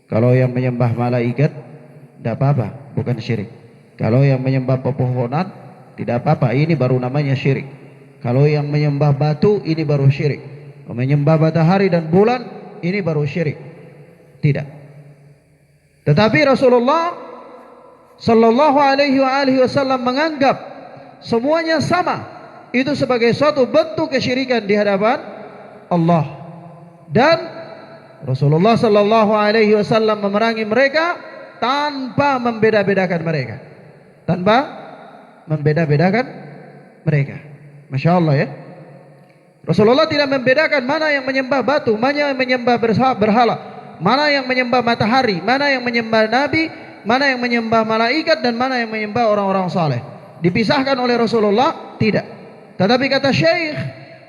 Kalau yang menyembah malaikat tidak apa-apa, bukan syirik. Kalau yang menyembah pepohonan tidak apa-apa, ini baru namanya syirik. Kalau yang menyembah batu ini baru syirik. Kalau menyembah matahari dan bulan ini baru syirik. Tidak. Tetapi Rasulullah sallallahu alaihi wasallam menganggap semuanya sama, itu sebagai suatu bentuk kesyirikan di hadapan Allah. Dan Rasulullah sallallahu alaihi wasallam memerangi mereka tanpa membeda-bedakan mereka. Tanpa membeda-bedakan mereka. Masya Allah ya. Rasulullah tidak membedakan mana yang menyembah batu, mana yang menyembah berhala, mana yang menyembah matahari, mana yang menyembah nabi, mana yang menyembah malaikat, dan mana yang menyembah orang-orang saleh. Dipisahkan oleh Rasulullah? Tidak. Tetapi kata Syekh,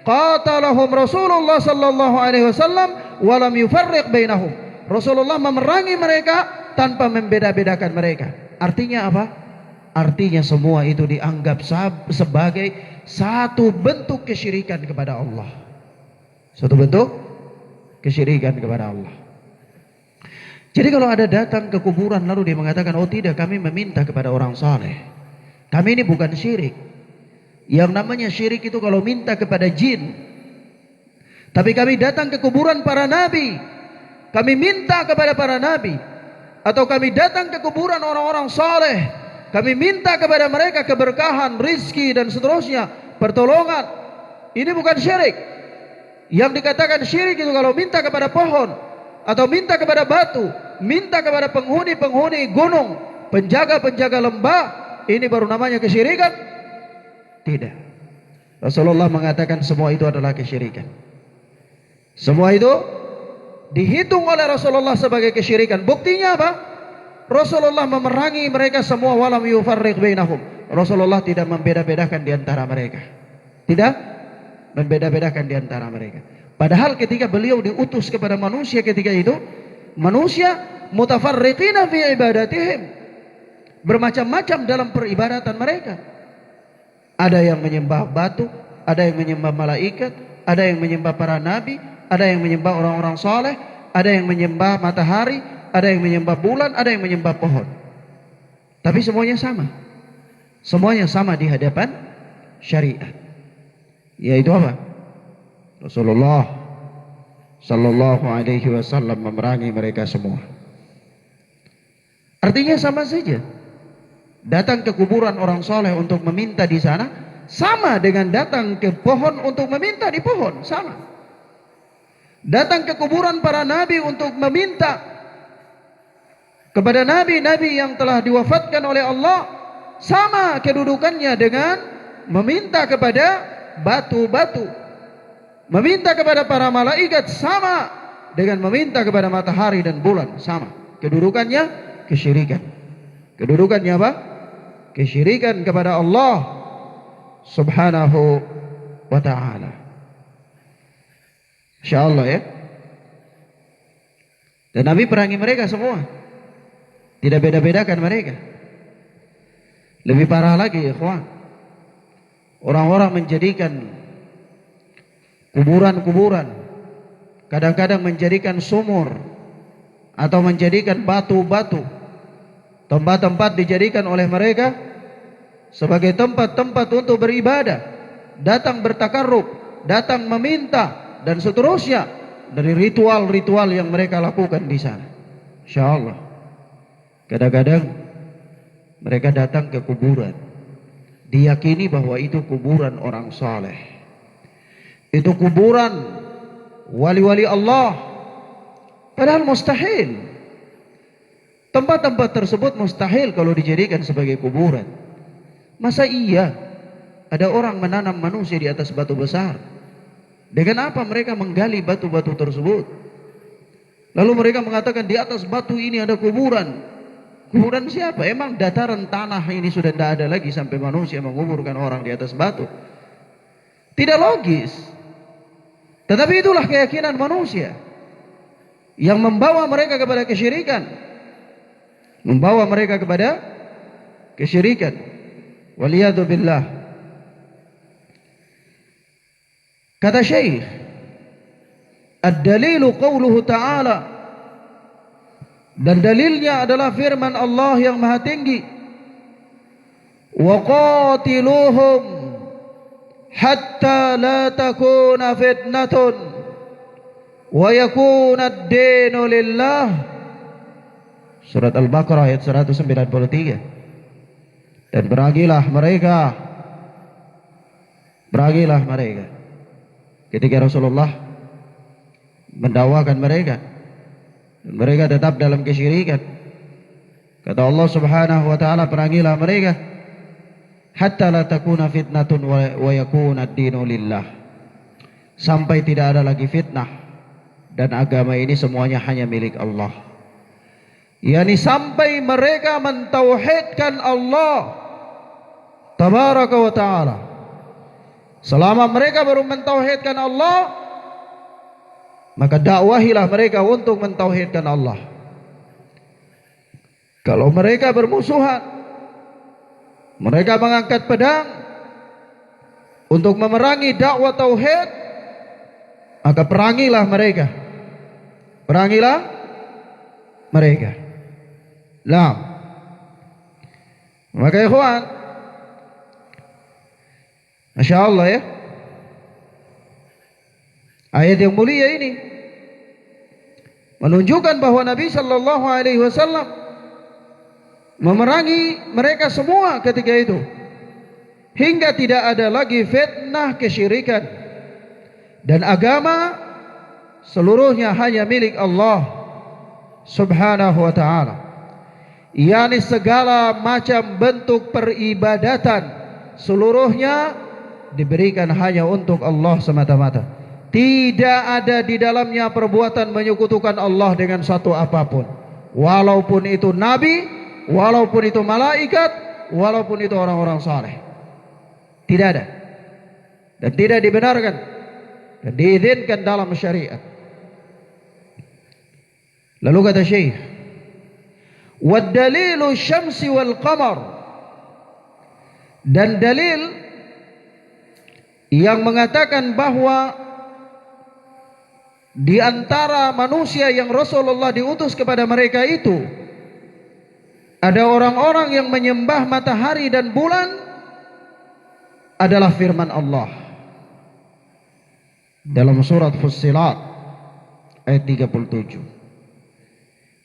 qatalahum Rasulullah sallallahu alaihi wasallam wa lam yufarriq bainahum. Rasulullah memerangi mereka tanpa membeda-bedakan mereka. Artinya apa? Artinya semua itu dianggap sebagai satu bentuk kesyirikan kepada Allah. Satu bentuk kesyirikan kepada Allah. Jadi kalau ada datang ke kuburan lalu dia mengatakan, oh tidak, kami meminta kepada orang saleh. Kami ini bukan syirik. Yang namanya syirik itu kalau minta kepada jin. Tapi kami datang ke kuburan para nabi, kami minta kepada para nabi. Atau kami datang ke kuburan orang-orang saleh, kami minta kepada mereka keberkahan, rizki dan seterusnya, pertolongan. Ini bukan syirik. Yang dikatakan syirik itu kalau minta kepada pohon, atau minta kepada batu, minta kepada penghuni-penghuni gunung, penjaga-penjaga lembah. Ini baru namanya kesyirikan? Tidak. Rasulullah mengatakan semua itu adalah kesyirikan. Semua itu dihitung oleh Rasulullah sebagai kesyirikan. Buktinya apa? Rasulullah memerangi mereka semua walam yufarriq bainahum. Rasulullah tidak membeda-bedakan di antara mereka. Tidak membeda-bedakan di antara mereka. Padahal ketika beliau diutus kepada manusia ketika itu, manusia mutafarriqina fi ibadatihim, bermacam-macam dalam peribadatan mereka. Ada yang menyembah batu, ada yang menyembah malaikat, ada yang menyembah para nabi, ada yang menyembah orang-orang saleh, ada yang menyembah matahari, ada yang menyembah bulan, ada yang menyembah pohon. Tapi semuanya sama. Semuanya sama di hadapan syariat. Yaitu apa? Rasulullah sallallahu alaihi wasallam memerangi mereka semua. Artinya sama saja. Datang ke kuburan orang soleh untuk meminta di sana sama dengan datang ke pohon untuk meminta di pohon, sama. Datang ke kuburan para nabi untuk meminta kepada nabi-nabi yang telah diwafatkan oleh Allah, sama kedudukannya dengan meminta kepada batu-batu. Meminta kepada para malaikat sama dengan meminta kepada matahari dan bulan, sama. Kedudukannya kesyirikan. Kedudukannya apa? Kesyirikan kepada Allah subhanahu wa ta'ala. InsyaAllah ya. Dan Nabi perangi mereka semua. Tidak beda-bedakan mereka. Lebih parah lagi ya ikhwan. Orang-orang menjadikan kuburan-kuburan, kadang-kadang menjadikan sumur atau menjadikan batu-batu, tempat-tempat dijadikan oleh mereka sebagai tempat-tempat untuk beribadah, datang bertakarrub, datang meminta dan seterusnya dari ritual-ritual yang mereka lakukan di sana. Insyaallah. Kadang-kadang mereka datang ke kuburan, diyakini bahwa itu kuburan orang saleh, itu kuburan wali-wali Allah, padahal mustahil. Tempat-tempat tersebut mustahil kalau dijadikan sebagai kuburan. Masa iya ada orang menanam manusia di atas batu besar? Dengan apa mereka menggali batu-batu tersebut? Lalu mereka mengatakan di atas batu ini ada kuburan. Kuburan siapa? Emang dataran tanah ini sudah tidak ada lagi sampai manusia menguburkan orang di atas batu? Tidak logis. Tetapi itulah keyakinan manusia yang membawa mereka kepada kesyirikan, membawa mereka kepada kesyirikan. Waliyadu billah. Kata Syekh, ad-dalilu qawluhu ta'ala, dan dalilnya adalah firman Allah yang maha tinggi, wa qatiluhum hatta la takuna fitnatun wa yakuna ad-dinu lillah. Surat Al-Baqarah ayat 193. Dan berangilah mereka ketika Rasulullah mendakwakan mereka, dan mereka tetap dalam kesyirikan. Kata Allah Subhanahu wa taala, perangilah mereka hatta la takuna fitnatun wa yakuna ad-dinu lillah, sampai tidak ada lagi fitnah dan agama ini semuanya hanya milik Allah. Yani sampai mereka mentauhidkan Allah tabaraka wa ta'ala. Selama mereka baru mentauhidkan Allah, maka dakwahilah mereka untuk mentauhidkan Allah. Kalau mereka bermusuhan, mereka mengangkat pedang untuk memerangi dakwah tauhid, maka perangilah mereka. Perangilah mereka. Nah, maka ikhwan, Masya Allah ya, ayat yang mulia ini menunjukkan bahwa Nabi Sallallahu Alaihi Wasallam memerangi mereka semua ketika itu, hingga tidak ada lagi fitnah kesyirikan, dan agama seluruhnya hanya milik Allah Subhanahu wa ta'ala. Yani segala macam bentuk peribadatan seluruhnya diberikan hanya untuk Allah semata-mata. Tidak ada di dalamnya perbuatan menyekutukan Allah dengan satu apapun, walaupun itu nabi, walaupun itu malaikat, walaupun itu orang-orang saleh. Tidak ada, dan tidak dibenarkan dan diizinkan dalam syariat. Lalu kata Syekh, wad dalilu syamsi wal qamar, dan dalil yang mengatakan bahwa di antara manusia yang Rasulullah diutus kepada mereka itu ada orang-orang yang menyembah matahari dan bulan, adalah firman Allah dalam surat Fussilat ayat 37,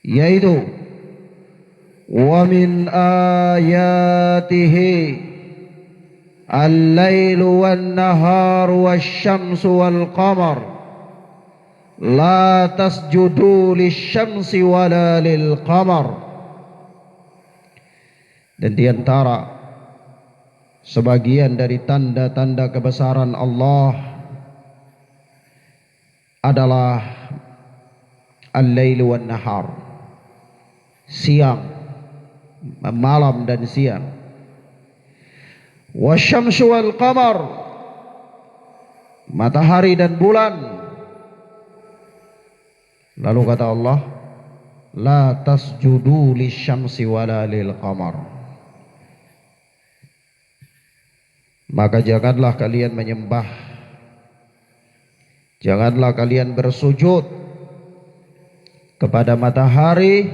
yaitu wa min ayatihi al-lailu wan-naharu wasyamsu wal-qamar la tasjudu lisyamsi wala lil-qamar. Dan di antara sebagian dari tanda-tanda kebesaran Allah adalah al-lailu wan-nahar, siang, malam dan siang. Wasyamsu wal qamar, matahari dan bulan. Lalu kata Allah, la tasjudu lisyamsi wala lil qamar, maka janganlah kalian menyembah, janganlah kalian bersujud kepada matahari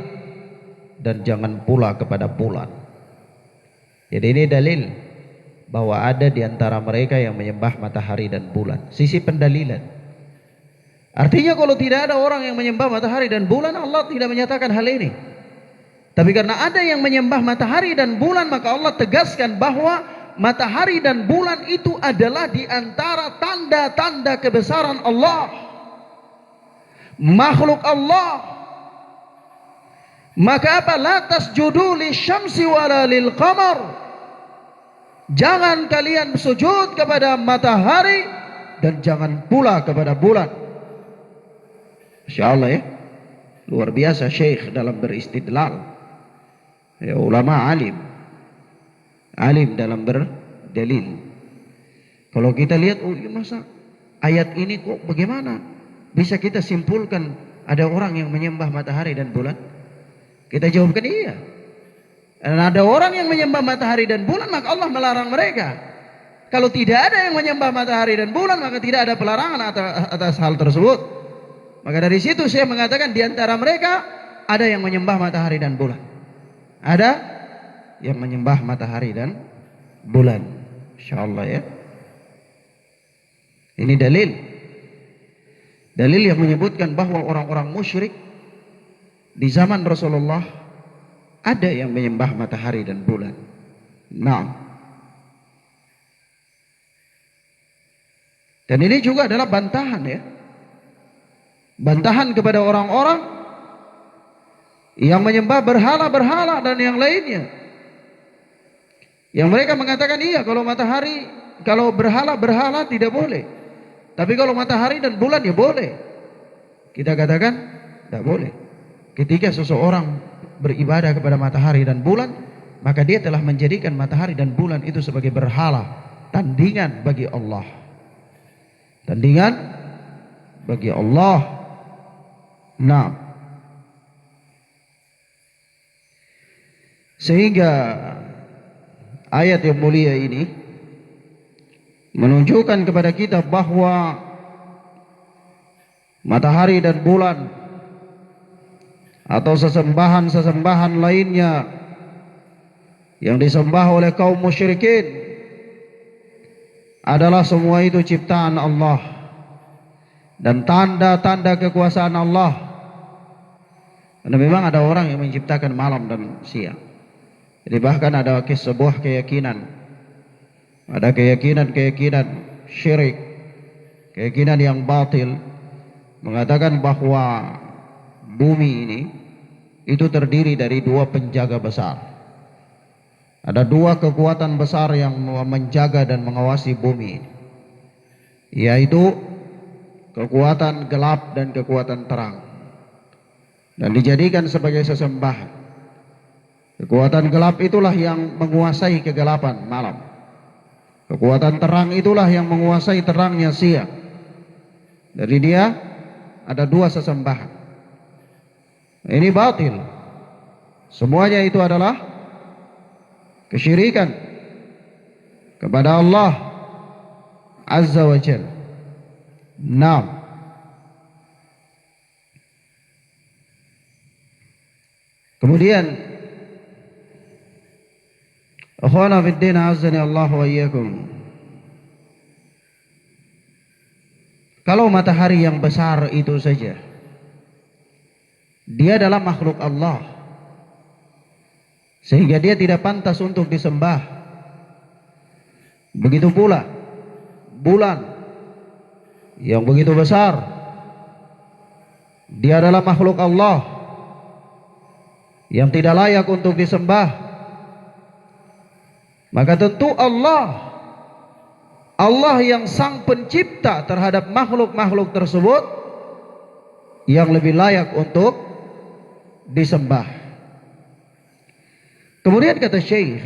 dan jangan pula kepada bulan. Jadi ini dalil bahwa ada di antara mereka yang menyembah matahari dan bulan. Sisi pendalilan. Artinya kalau tidak ada orang yang menyembah matahari dan bulan, Allah tidak menyatakan hal ini. Tapi karena ada yang menyembah matahari dan bulan, maka Allah tegaskan bahwa matahari dan bulan itu adalah di antara tanda-tanda kebesaran Allah, makhluk Allah. Maka apa? La tasjudu lisyamsi wala lil qamar. Jangan kalian sujud kepada matahari dan jangan pula kepada bulan. Masya Allah ya, luar biasa Syekh dalam beristidlal. Ya, ulama alim dalam berdalil. Kalau kita lihat, oh iya, masa ayat ini kok bagaimana bisa kita simpulkan ada orang yang menyembah matahari dan bulan? Kita jawabkan iya. Dan ada orang yang menyembah matahari dan bulan, maka Allah melarang mereka. Kalau tidak ada yang menyembah matahari dan bulan, maka tidak ada pelarangan atas hal tersebut. Maka dari situ saya mengatakan di antara mereka ada yang menyembah matahari dan bulan. Ada yang menyembah matahari dan bulan. Insyaallah ya. Ini dalil. Dalil yang menyebutkan bahwa orang-orang musyrik di zaman Rasulullah ada yang menyembah matahari dan bulan. Nah. Dan ini juga adalah bantahan ya. Bantahan kepada orang-orang yang menyembah berhala-berhala dan yang lainnya. Yang mereka mengatakan iya, kalau matahari, kalau berhala-berhala tidak boleh. Tapi kalau matahari dan bulan ya boleh. Kita katakan tidak boleh. Ketika seseorang beribadah kepada matahari dan bulan, maka dia telah menjadikan matahari dan bulan itu sebagai berhala, tandingan bagi Allah. Tandingan bagi Allah. Nah, sehingga ayat yang mulia ini menunjukkan kepada kita bahwa matahari dan bulan atau sesembahan-sesembahan lainnya yang disembah oleh kaum musyrikin adalah semua itu ciptaan Allah dan tanda-tanda kekuasaan Allah. Karena memang ada orang yang menciptakan malam dan siang. Jadi bahkan ada sebuah keyakinan, ada keyakinan syirik, keyakinan yang batil, mengatakan bahwa bumi ini itu terdiri dari dua penjaga besar. Ada dua kekuatan besar yang menjaga dan mengawasi bumi ini, yaitu kekuatan gelap dan kekuatan terang, dan dijadikan sebagai sesembahan. Kekuatan gelap itulah yang menguasai kegelapan malam. Kekuatan terang itulah yang menguasai terangnya siang. Dari dia ada dua sesembahan. Ini batil. Semuanya itu adalah kesyirikan kepada Allah Azza wa Jalla. Naam. Kemudian akhwana fid din azani Allah wa iyyakum. Kalau matahari yang besar itu saja, dia adalah makhluk Allah, sehingga dia tidak pantas untuk disembah. Begitu pula bulan yang begitu besar, dia adalah makhluk Allah yang tidak layak untuk disembah. Maka tentu Allah yang sang pencipta terhadap makhluk-makhluk tersebut yang lebih layak untuk disembah. Kemudian kata Syekh,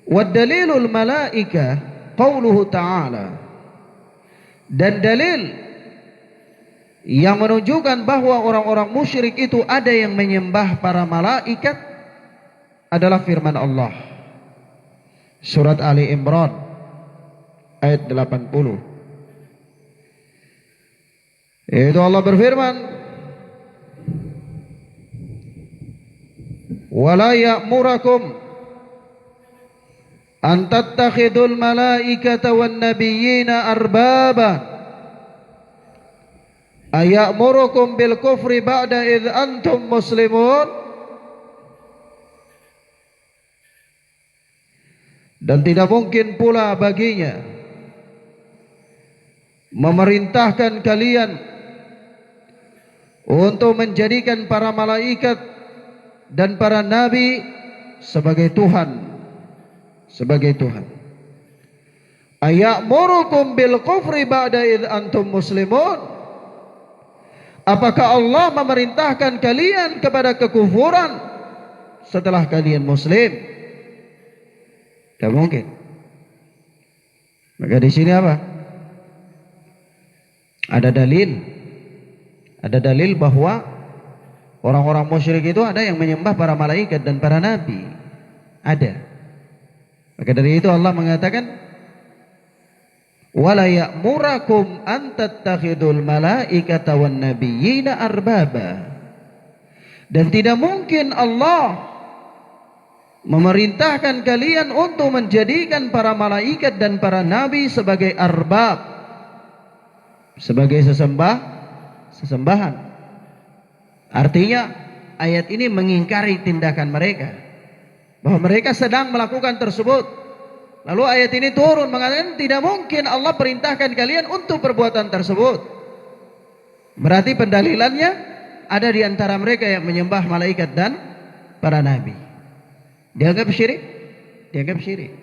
wad dalilul malaika qauluhu ta'ala, dan dalil yang menunjukkan bahwa orang-orang musyrik itu ada yang menyembah para malaikat adalah firman Allah surat Ali Imran ayat 80. Itu Allah berfirman, wala ya'murakum an tattakhidul malaikata wan nabiyyina arbaba ayamurukum bil kufri ba'da idh antum muslimun. Dan tidak mungkin pula baginya memerintahkan kalian untuk menjadikan para malaikat dan para nabi sebagai Tuhan, sebagai Tuhan. Ayamurukum bil kufri ba'da idh antum muslimun. Apakah Allah memerintahkan kalian kepada kekufuran setelah kalian muslim? Tidak mungkin. Maka di sini apa? Ada dalil bahwa orang-orang musyrik itu ada yang menyembah para malaikat dan para nabi. Ada. Maka dari itu Allah mengatakan, wala ya'murakum an tattakhidul malaikata wan nabiyyina arbaba. Dan tidak mungkin Allah memerintahkan kalian untuk menjadikan para malaikat dan para nabi sebagai arbab, sebagai sesembahan. Artinya ayat ini mengingkari tindakan mereka, bahwa mereka sedang melakukan tersebut. Lalu ayat ini turun mengatakan tidak mungkin Allah perintahkan kalian untuk perbuatan tersebut. Berarti pendalilannya ada di antara mereka yang menyembah malaikat dan para nabi. Dianggap syirik? Dianggap syirik.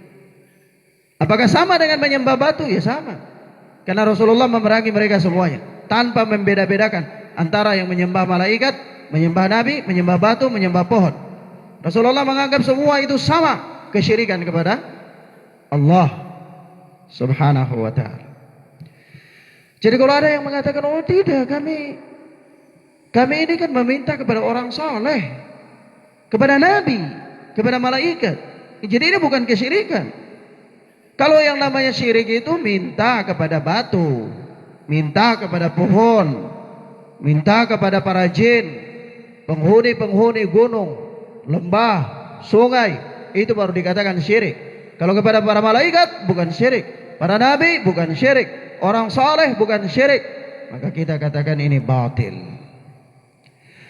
Apakah sama dengan menyembah batu? Ya sama. Karena Rasulullah memerangi mereka semuanya tanpa membeda-bedakan antara yang menyembah malaikat, menyembah nabi, menyembah batu, menyembah pohon. Rasulullah menganggap semua itu sama kesyirikan kepada Allah Subhanahu wa ta'ala. Jadi kalau ada yang mengatakan, oh tidak, kami ini kan meminta kepada orang saleh, kepada nabi, kepada malaikat. Jadi ini bukan kesyirikan. Kalau yang namanya syirik itu minta kepada batu, minta kepada pohon, minta kepada para jin, penghuni-penghuni gunung, lembah, sungai, itu baru dikatakan syirik. Kalau kepada para malaikat bukan syirik, para nabi bukan syirik, orang saleh bukan syirik, maka kita katakan ini batil.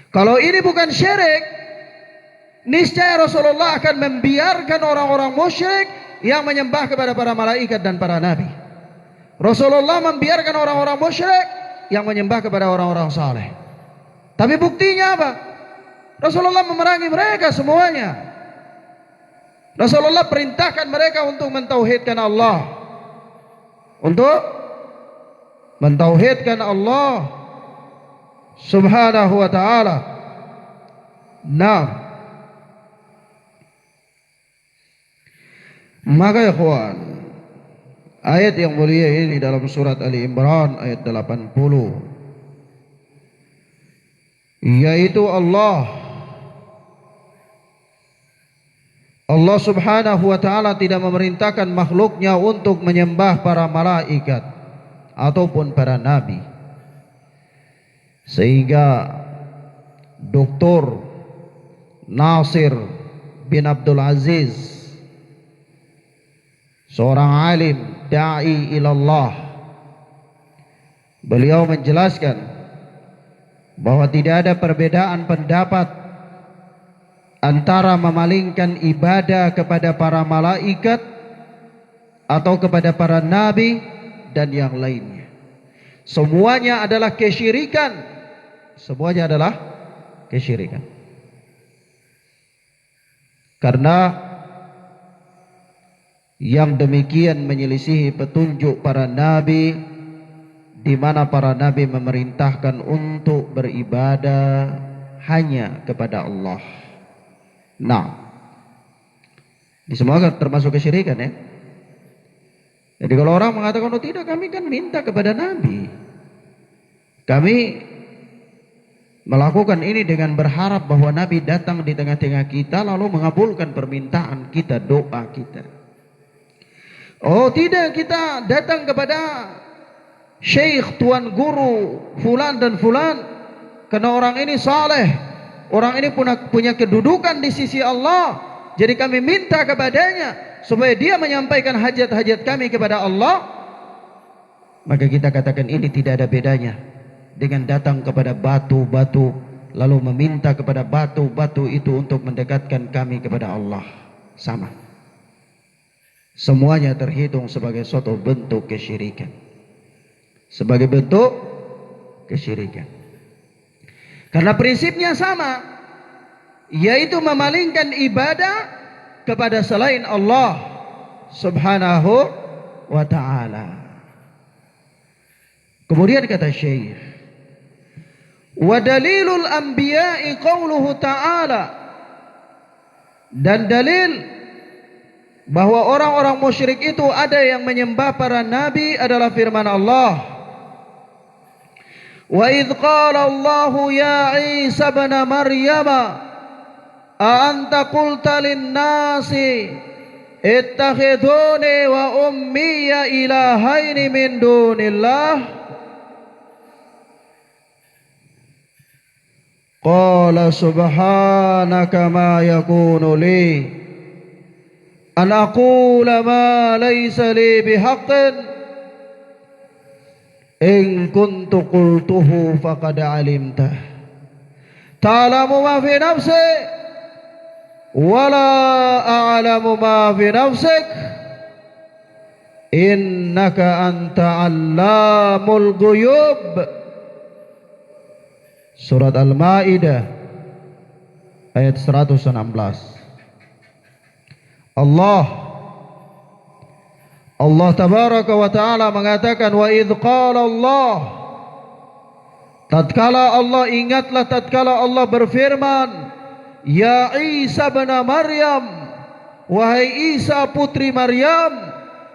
Kalau ini bukan syirik, niscaya Rasulullah akan membiarkan orang-orang musyrik yang menyembah kepada para malaikat dan para nabi. Rasulullah membiarkan orang-orang musyrik yang menyembah kepada orang-orang saleh. Tapi buktinya apa? Rasulullah memerangi mereka semuanya. Rasulullah perintahkan mereka untuk mentauhidkan Allah, untuk mentauhidkan Allah Subhanahu wa ta'ala. Nah, maka ikhwan, ayat yang mulia ini dalam surat Ali Imran ayat 80, yaitu Allah Subhanahu wa ta'ala tidak memerintahkan makhluknya untuk menyembah para malaikat ataupun para nabi. Sehingga Dr. Nasir bin Abdul Aziz, seorang alim da'i ilallah, beliau menjelaskan bahwa tidak ada perbedaan pendapat antara memalingkan ibadah kepada para malaikat atau kepada para nabi dan yang lainnya. Semuanya adalah kesyirikan. Semuanya adalah kesyirikan. Karena yang demikian menyelisihi petunjuk para nabi, di mana para nabi memerintahkan untuk beribadah hanya kepada Allah. Nah, ini semua termasuk kesyirikan ya. Jadi kalau orang mengatakan, oh tidak, kami kan minta kepada nabi, kami melakukan ini dengan berharap bahwa nabi datang di tengah-tengah kita lalu mengabulkan permintaan kita, doa kita. Oh tidak, kita datang kepada syekh, tuan guru fulan dan fulan karena orang ini saleh, orang ini punya kedudukan di sisi Allah, jadi kami minta kepadanya supaya dia menyampaikan hajat-hajat kami kepada Allah. Maka kita katakan ini tidak ada bedanya dengan datang kepada batu-batu lalu meminta kepada batu-batu itu untuk mendekatkan kami kepada Allah. Sama. Semuanya terhitung sebagai suatu bentuk kesyirikan. Sebagai bentuk kesyirikan. Karena prinsipnya sama, yaitu memalingkan ibadah kepada selain Allah Subhanahu wa ta'ala. Kemudian kata Syekh, wa dalilul anbiya'i qauluhu ta'ala, dan dalil bahwa orang-orang musyrik itu ada yang menyembah para nabi adalah firman Allah, wa idh qala Allahu ya Isa ibn Maryam a anta qulta lin-nasi ittakhiduni wa ummiya ilahaini min dunillah qala subhanaka ma yakunu li an aqula ma laysa li bihaqqin in kuntu qultuhu faqad alimtah ta'lamu ma fi nafsi wa la a'lamu ma fi nafsik innaka anta 'allamul ghuyub. Surat Al-Maidah ayat 116. Allah tabaraka wa ta'ala mengatakan, wa idh qala Allah, tatkala Allah, ingatlah tatkala Allah berfirman, ya Isa bin Maryam, wahai Isa putri Maryam,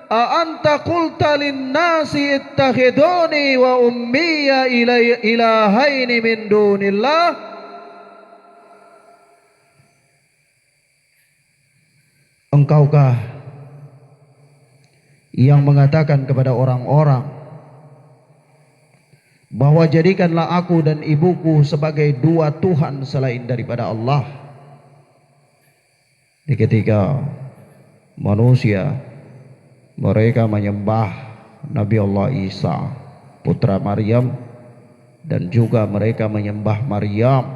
a anta qulta lin-nasi ittakhiduni wa ummiya ilahaini min dunillah. Engkaukah yang mengatakan kepada orang-orang bahwa jadikanlah aku dan ibuku sebagai dua Tuhan selain daripada Allah? Ketika manusia mereka menyembah Nabi Allah Isa putra Maryam, dan juga mereka menyembah Maryam,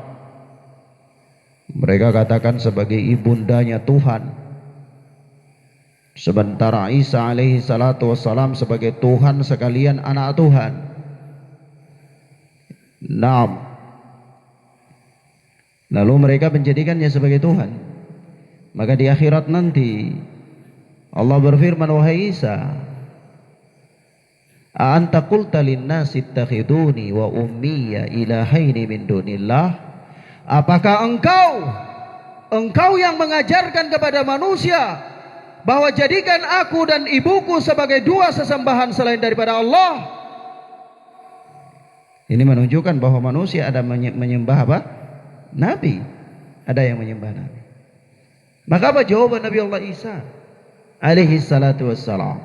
mereka katakan sebagai ibundanya Tuhan, sementara Isa alaihi salatu wassalam sebagai Tuhan sekalian anak Tuhan. Naam. Lalu mereka menjadikannya sebagai Tuhan. Maka di akhirat nanti Allah berfirman, wahai Isa, a anta qulta lin-nasi ittakhiduni wa ummiya ilahaini min dunillah. Apakah engkau yang mengajarkan kepada manusia bahwa jadikan aku dan ibuku sebagai dua sesembahan selain daripada Allah? Ini menunjukkan bahwa manusia ada menyembah apa? Nabi. Ada yang menyembah Nabi. Maka apa jawaban Nabi Allah Isa alaihi salatu wassalam?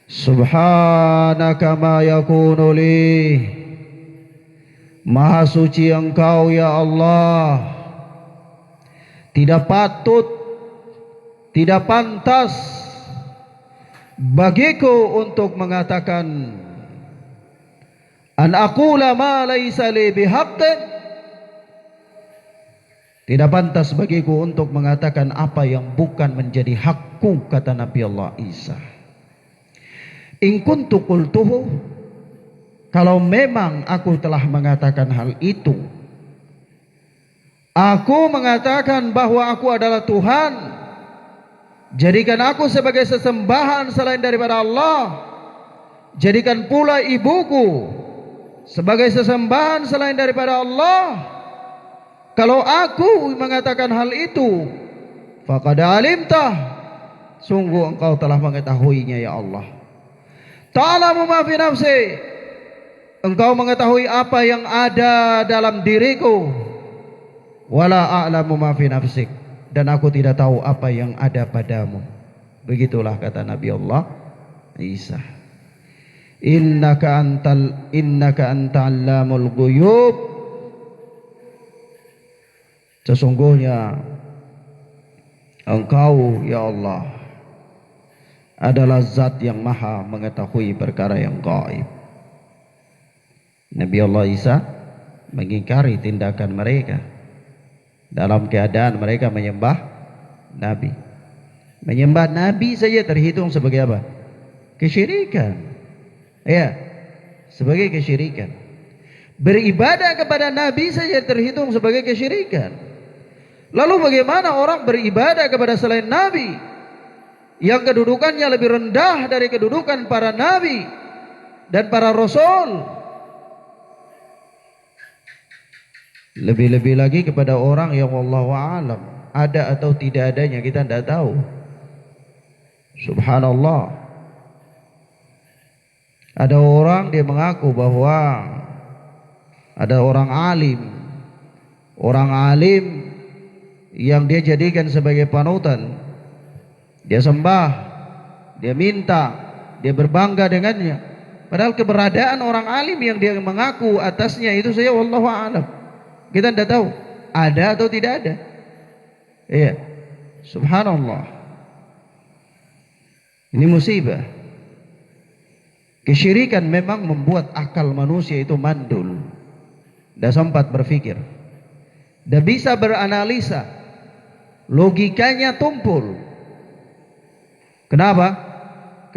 Subhanaka ma yakunu li, maha suci engkau ya Allah, tidak patut, tidak pantas bagiku untuk mengatakan an aqula ma laysa li bihaqqin. Tidak pantas bagiku untuk mengatakan apa yang bukan menjadi hakku, kata Nabi Allah Isa. In kuntu qultuhu, kalau memang aku telah mengatakan hal itu, aku mengatakan bahwa aku adalah Tuhan, jadikan aku sebagai sesembahan selain daripada Allah, jadikan pula ibuku sebagai sesembahan selain daripada Allah. Kalau aku mengatakan hal itu, faqad alimtah, sungguh engkau telah mengetahuinya ya Allah. Ta'lamu ma fi nafsi, engkau mengetahui apa yang ada dalam diriku. Wala a'lamu ma fi nafsik, dan aku tidak tahu apa yang ada padamu. Begitulah kata Nabi Allah Isa. Innaka anta allamul ghuyub. Sesungguhnya Engkau ya Allah adalah zat yang maha mengetahui perkara yang gaib. Nabi Allah Isa mengingkari tindakan mereka dalam keadaan mereka menyembah Nabi. Menyembah Nabi saja terhitung sebagai apa? Kesyirikan. Ya, sebagai kesyirikan. Beribadah kepada Nabi saja terhitung sebagai kesyirikan. Lalu bagaimana orang beribadah kepada selain Nabi yang kedudukannya lebih rendah dari kedudukan para Nabi dan para Rasul? Lebih-lebih lagi kepada orang yang wallahu a'lam, ada atau tidak adanya kita tidak tahu. Subhanallah. Ada orang dia mengaku bahwa ada orang alim yang dia jadikan sebagai panutan. Dia sembah, dia minta, dia berbangga dengannya. Padahal keberadaan orang alim yang dia mengaku atasnya itu saja wallahu a'lam, kita tidak tahu ada atau tidak ada. Iya, subhanallah. Ini musibah. Kesyirikan memang membuat akal manusia itu mandul, tidak sempat berpikir, tidak bisa beranalisa, logikanya tumpul. Kenapa?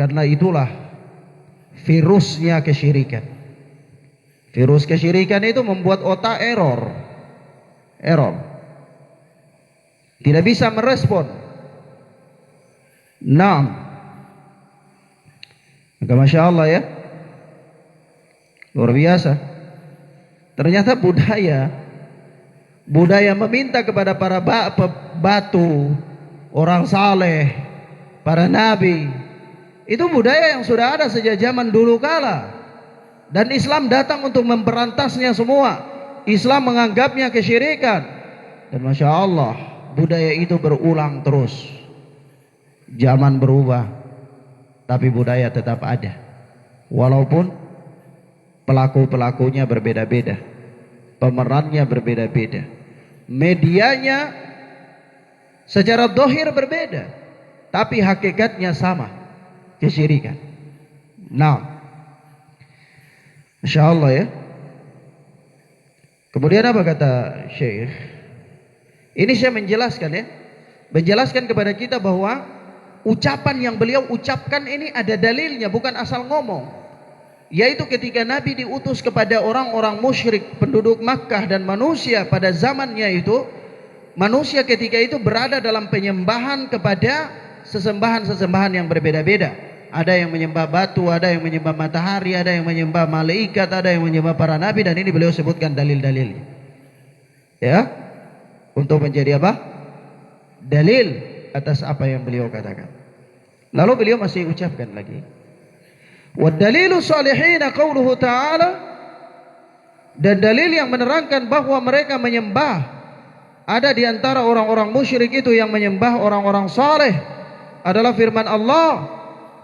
Karena itulah virusnya kesyirikan. Virus kesyirikan itu membuat otak error. Tidak bisa merespon. Maka Masya Allah ya, luar biasa. Ternyata budaya meminta kepada para batu, orang saleh, para nabi, itu budaya yang sudah ada sejak zaman dulu kala, dan Islam datang untuk memberantasnya semua. Islam menganggapnya kesyirikan, dan Masya Allah budaya itu berulang terus. Zaman berubah, tapi budaya tetap ada, walaupun pelaku-pelakunya berbeda-beda, pemerannya berbeda-beda, medianya secara zahir berbeda, tapi hakikatnya sama, kesyirikan. Masya Allah ya. Kemudian apa kata Syekh? Ini saya menjelaskan kepada kita bahwa ucapan yang beliau ucapkan ini ada dalilnya, bukan asal ngomong. Yaitu ketika Nabi diutus kepada orang-orang musyrik penduduk Makkah dan manusia pada zamannya itu, manusia ketika itu berada dalam penyembahan kepada sesembahan-sesembahan yang berbeda-beda. Ada yang menyembah batu, ada yang menyembah matahari, ada yang menyembah malaikat, ada yang menyembah para nabi, dan ini beliau sebutkan dalil-dalilnya. Ya, untuk menjadi apa? Dalil atas apa yang beliau katakan. Lalu beliau masih ucapkan lagi, wa dalilu salihina qauluhu ta'ala, dan dalil yang menerangkan bahwa mereka menyembah, ada di antara orang-orang musyrik itu yang menyembah orang-orang saleh, adalah firman Allah,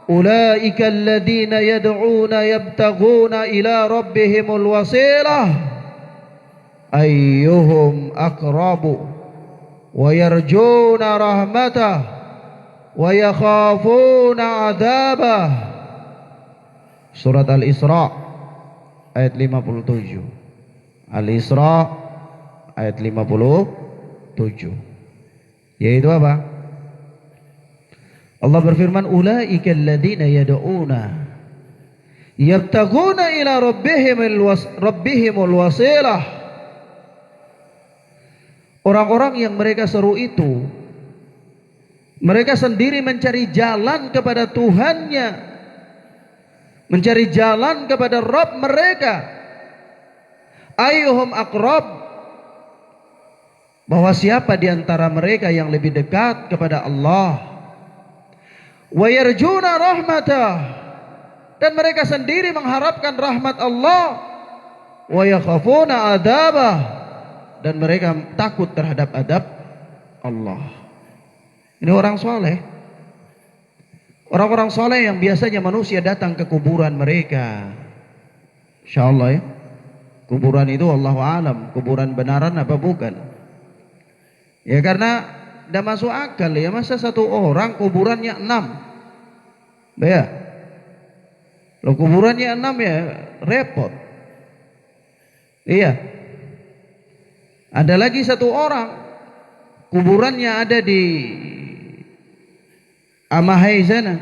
ulaika alladhina yad'una yabtaghuna ila rabbihimul wasilah ayyuhum aqrabu wa yarjuna rahmatah wa yakhafuna adabah. Surat Al-Isra ayat 57. Al-Isra ayat 57. Yaitu apa? Allah berfirman, ulaika alladziina yad'una yabtaghuna ila rabbihimul wasilah. Orang-orang yang mereka seru itu, mereka sendiri mencari jalan kepada Tuhannya, mencari jalan kepada Rabb mereka. Ayyuhum aqrab, bahwa siapa di antara mereka yang lebih dekat kepada Allah. Wa yarjuna rahmatah, dan mereka sendiri mengharapkan rahmat Allah. Wa yakhafuna adabah, dan mereka takut terhadap adab Allah. Ini orang soleh. Orang-orang soleh yang biasanya manusia datang ke kuburan mereka. Insyaallah ya. Kuburan itu Allahu alam, kuburan benaran apa bukan? Ya karena tidak masuk akal ya, masa satu orang kuburannya 6. Ya. Loh kuburannya 6 ya repot. Iya. Ada lagi satu orang kuburannya ada di Amahai sana.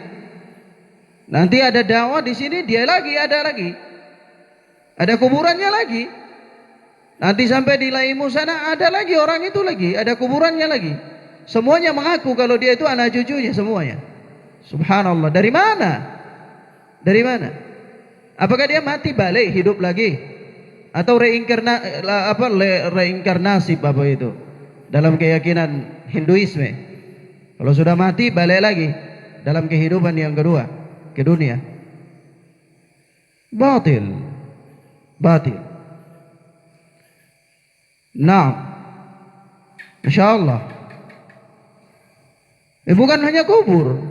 Nanti ada dakwah di sini, dia lagi ada lagi. Ada kuburannya lagi. Nanti sampai di Laimu sana ada lagi orang itu lagi, ada kuburannya lagi. Semuanya mengaku kalau dia itu anak cucunya semuanya. Subhanallah. Dari mana? Dari mana? Apakah dia mati balik hidup lagi? Atau reinkarnasi apa itu? Dalam keyakinan Hinduisme. Kalau sudah mati balik lagi dalam kehidupan yang kedua, ke dunia. Batil. Batil. Nah, insyaallah. Bukan hanya kubur.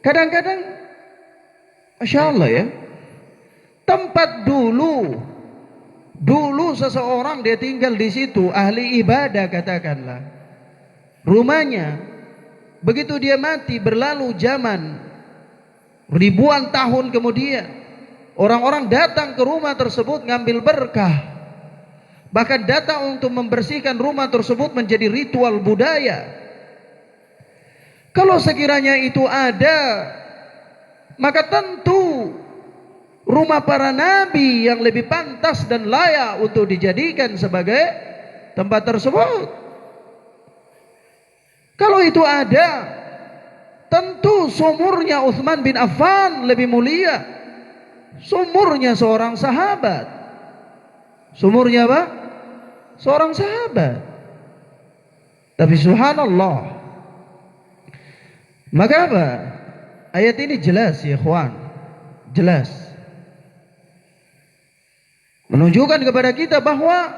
Kadang-kadang insyaallah ya. Tempat dulu seseorang dia tinggal di situ, ahli ibadah katakanlah. Rumahnya begitu dia mati berlalu zaman ribuan tahun kemudian, orang-orang datang ke rumah tersebut ngambil berkah. Bahkan datang untuk membersihkan rumah tersebut menjadi ritual budaya. Kalau sekiranya itu ada, maka tentu rumah para nabi yang lebih pantas dan layak untuk dijadikan sebagai tempat tersebut. Kalau itu ada, tentu sumurnya Utsman bin Affan lebih mulia. Sumurnya seorang sahabat. Sumurnya apa? Seorang sahabat. Tapi subhanallah. Maka apa? Ayat ini jelas ya ikhwan. Jelas. Menunjukkan kepada kita bahwa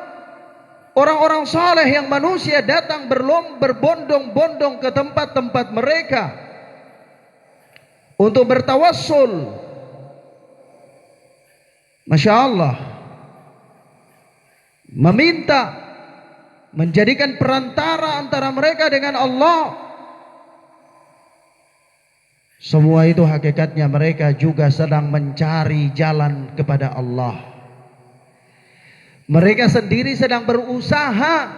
orang-orang saleh yang manusia datang berbondong-bondong ke tempat-tempat mereka untuk bertawassul. Masya Allah. Meminta, menjadikan perantara antara mereka dengan Allah. Semua itu hakikatnya mereka juga sedang mencari jalan kepada Allah. Mereka sendiri sedang berusaha.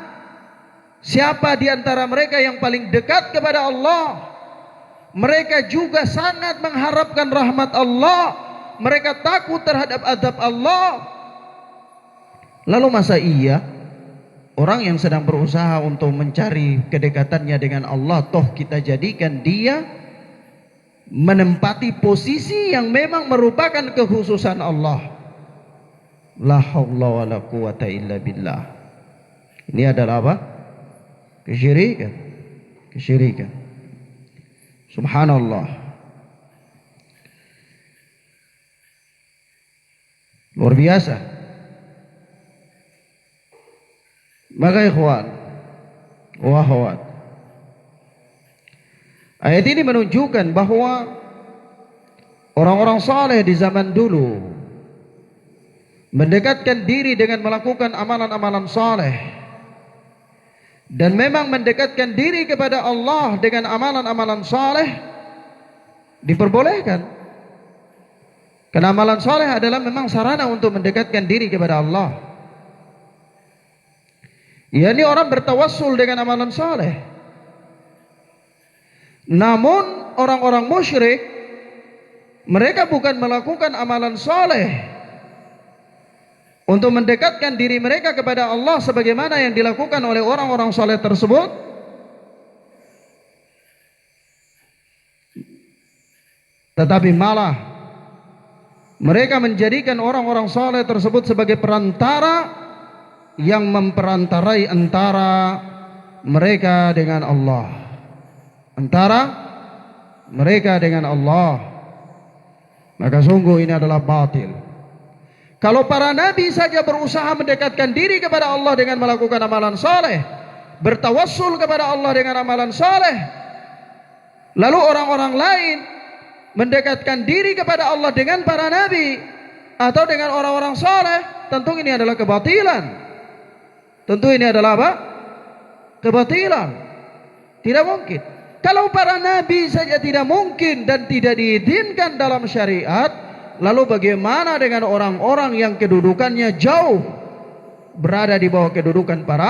Siapa di antara mereka yang paling dekat kepada Allah? Mereka juga sangat mengharapkan rahmat Allah. Mereka takut terhadap azab Allah. Lalu masa iya orang yang sedang berusaha untuk mencari kedekatannya dengan Allah, toh kita jadikan dia menempati posisi yang memang merupakan kekhususan Allah. La haula wala quwata illa billah. Ini adalah apa? Kesyirikan. Kesyirikan. Subhanallah. Luar biasa. Maka ikhwan wa akhwat, ayat ini menunjukkan bahwa orang-orang saleh di zaman dulu mendekatkan diri dengan melakukan amalan-amalan saleh, dan memang mendekatkan diri kepada Allah dengan amalan-amalan saleh diperbolehkan. Karena amalan saleh adalah memang sarana untuk mendekatkan diri kepada Allah. yakni orang bertawassul dengan amalan saleh. Namun orang-orang musyrik, mereka bukan melakukan amalan saleh untuk mendekatkan diri mereka kepada Allah sebagaimana yang dilakukan oleh orang-orang saleh tersebut, tetapi malah mereka menjadikan orang-orang saleh tersebut sebagai perantara yang memperantarai antara mereka dengan Allah, antara mereka dengan Allah. Maka sungguh ini adalah batil. Kalau para nabi saja berusaha mendekatkan diri kepada Allah dengan melakukan amalan saleh, bertawassul kepada Allah dengan amalan saleh, Lalu orang-orang lain mendekatkan diri kepada Allah dengan para nabi atau dengan orang-orang saleh, tentu ini adalah kebatilan. Tentu ini adalah apa? Kebatilan. Tidak mungkin. Kalau para nabi saja tidak mungkin dan tidak diizinkan dalam syariat, lalu bagaimana dengan orang-orang yang kedudukannya jauh berada di bawah kedudukan para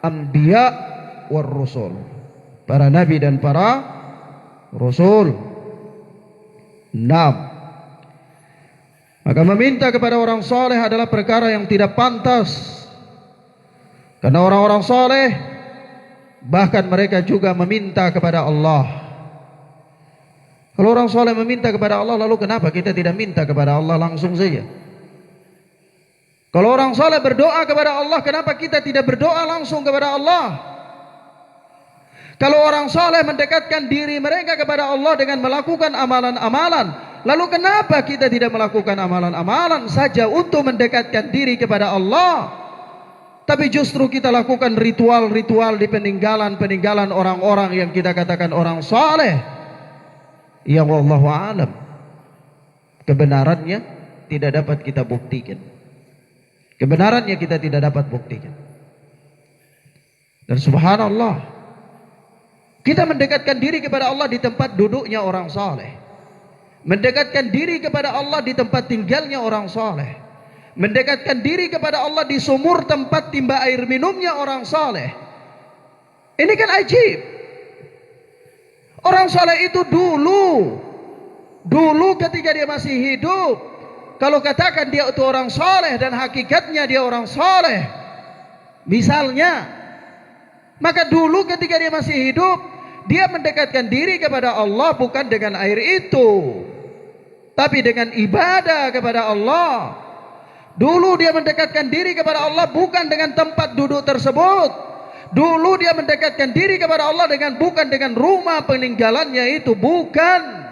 anbiya war rusul, para nabi dan para rasul? Maka meminta kepada orang saleh adalah perkara yang tidak pantas, karena orang-orang saleh bahkan mereka juga meminta kepada Allah. Kalau orang soleh meminta kepada Allah, lalu kenapa kita tidak minta kepada Allah langsung saja? Kalau orang soleh berdoa kepada Allah, kenapa kita tidak berdoa langsung kepada Allah? Kalau orang soleh mendekatkan diri mereka kepada Allah dengan melakukan amalan-amalan, lalu kenapa kita tidak melakukan amalan-amalan saja untuk mendekatkan diri kepada Allah? Tapi justru kita lakukan ritual-ritual di peninggalan-peninggalan orang-orang yang kita katakan orang saleh, yang wallahu a'lam kebenarannya tidak dapat kita buktikan. Kebenarannya kita tidak dapat buktikan. Dan subhanallah, kita mendekatkan diri kepada Allah di tempat duduknya orang saleh, mendekatkan diri kepada Allah di tempat tinggalnya orang saleh, mendekatkan diri kepada Allah di sumur tempat timba air minumnya orang saleh. Ini kan ajaib. Orang saleh itu dulu ketika dia masih hidup, kalau katakan dia itu orang saleh dan hakikatnya dia orang saleh, misalnya, maka dulu ketika dia masih hidup, dia mendekatkan diri kepada Allah bukan dengan air itu, tapi dengan ibadah kepada Allah. Dulu dia mendekatkan diri kepada Allah bukan dengan tempat duduk tersebut. Dulu dia mendekatkan diri kepada Allah bukan dengan rumah peninggalannya itu, bukan.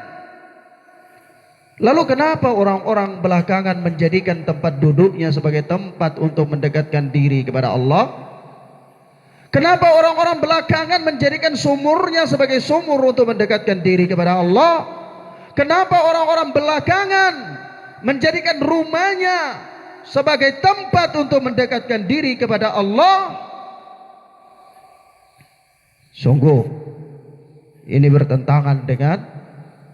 Lalu kenapa orang-orang belakangan menjadikan tempat duduknya sebagai tempat untuk mendekatkan diri kepada Allah? Kenapa orang-orang belakangan menjadikan sumurnya sebagai sumur untuk mendekatkan diri kepada Allah? Kenapa orang-orang belakangan menjadikan rumahnya sebagai tempat untuk mendekatkan diri kepada Allah? Sungguh ini bertentangan dengan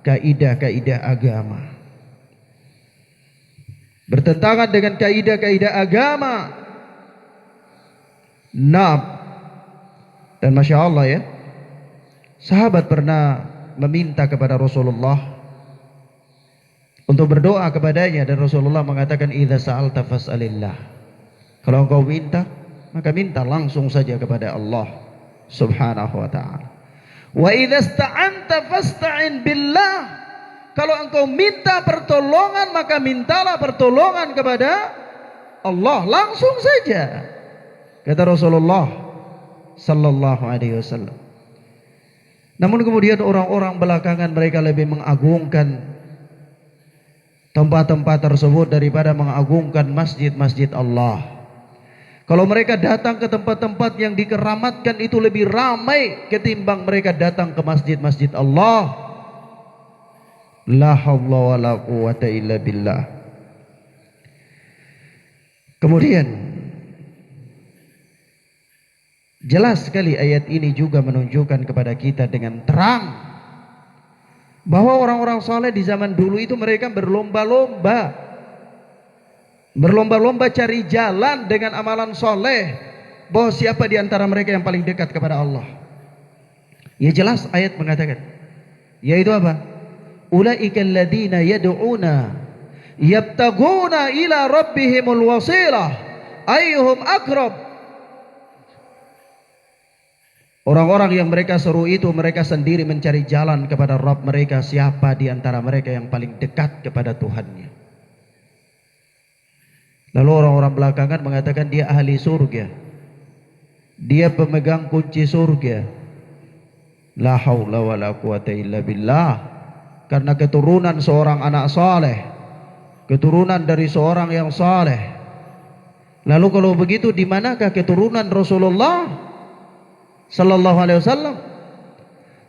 kaidah-kaidah agama, bertentangan dengan kaidah-kaidah agama. Dan masya Allah ya, sahabat pernah meminta kepada Rasulullah untuk berdoa kepadanya, dan Rasulullah mengatakan, idza sa'alta fas'alillah. Kalau engkau minta, maka minta langsung saja kepada Allah subhanahu wa ta'ala. Wa idza ista'anta fasta'in billah. Kalau engkau minta pertolongan, maka mintalah pertolongan kepada Allah langsung saja, kata Rasulullah sallallahu alaihi wasallam. Namun kemudian orang-orang belakangan mereka lebih mengagungkan tempat-tempat tersebut daripada mengagungkan masjid-masjid Allah. Kalau mereka datang ke tempat-tempat yang dikeramatkan itu lebih ramai ketimbang mereka datang ke masjid-masjid Allah. La haula wala quwata illa billah. Kemudian jelas sekali ayat ini juga menunjukkan kepada kita dengan terang bahwa orang-orang saleh di zaman dulu itu mereka berlomba-lomba cari jalan dengan amalan soleh, bahwa siapa di antara mereka yang paling dekat kepada Allah. Ya jelas ayat mengatakan, yaitu apa? Ulaikal ladzina yad'una yabtaguna ila rabbihimul wasilah ayyuhum aqrab. Orang-orang yang mereka seru itu mereka sendiri mencari jalan kepada Rabb mereka, siapa di antara mereka yang paling dekat kepada Tuhannya. Lalu orang-orang belakangan mengatakan dia ahli surga, dia pemegang kunci surga. La haula wala quwata illa billah. Karena keturunan seorang anak saleh, keturunan dari seorang yang saleh. Lalu kalau begitu di manakah keturunan Rasulullah sallallahu alaihi wasallam?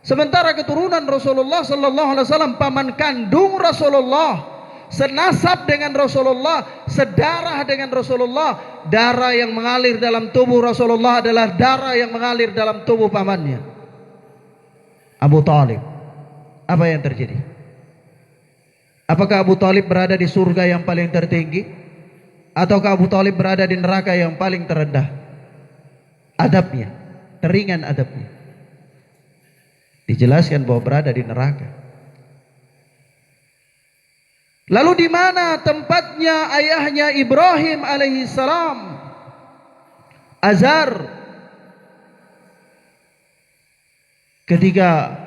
Sementara keturunan Rasulullah sallallahu alaihi wasallam, paman kandung Rasulullah, senasab dengan Rasulullah, sedarah dengan Rasulullah, darah yang mengalir dalam tubuh Rasulullah adalah darah yang mengalir dalam tubuh pamannya, Abu Talib. Apa yang terjadi? Apakah Abu Talib berada di surga yang paling tertinggi, ataukah Abu Talib berada di neraka yang paling terendah? Adabnya, teringan adabnya. Dijelaskan bahwa berada di neraka. Lalu di mana tempatnya ayahnya Ibrahim alaihissalam, Azar? Ketika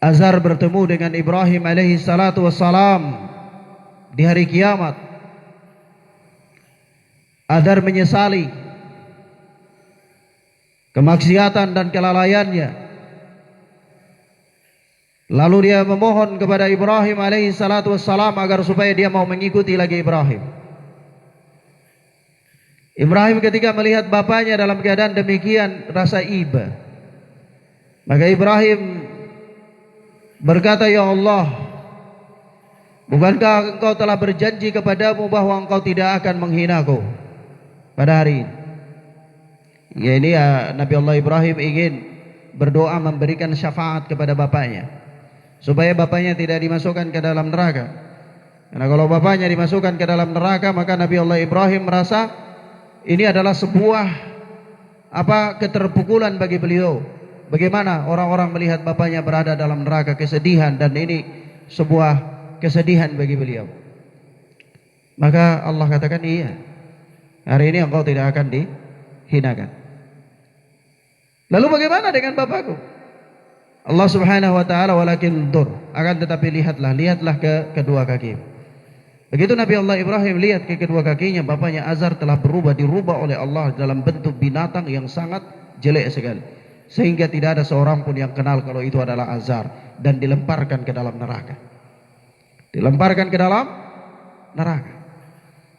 Azar bertemu dengan Ibrahim alaihissalatu wassalam di hari kiamat, Azar menyesali kemaksiatan dan kelalaiannya. Lalu dia memohon kepada Ibrahim alaihissalatu wassalam agar supaya dia mau mengikuti lagi Ibrahim. Ibrahim ketika melihat bapaknya dalam keadaan demikian rasa iba. Maka Ibrahim berkata, "Ya Allah, bukankah engkau telah berjanji kepadamu bahwa engkau tidak akan menghinaku pada hari ini?" Ya, ini ya, Nabi Allah Ibrahim ingin berdoa memberikan syafaat kepada bapaknya, supaya bapaknya tidak dimasukkan ke dalam neraka. Karena kalau bapaknya dimasukkan ke dalam neraka, maka Nabi Allah Ibrahim merasa ini adalah sebuah keterpukulan bagi beliau. Bagaimana orang-orang melihat bapaknya berada dalam neraka, kesedihan, dan ini sebuah kesedihan bagi beliau. Maka Allah katakan, iya, hari ini engkau tidak akan dihinakan. Lalu bagaimana dengan bapakku? Allah subhanahu wa ta'ala, walakin dur, akan tetapi lihatlah ke kedua kaki. Begitu Nabi Allah Ibrahim lihat ke kedua kakinya, bapaknya Azar telah dirubah oleh Allah dalam bentuk binatang yang sangat jelek sekali, sehingga tidak ada seorang pun yang kenal kalau itu adalah Azar, dan dilemparkan ke dalam neraka.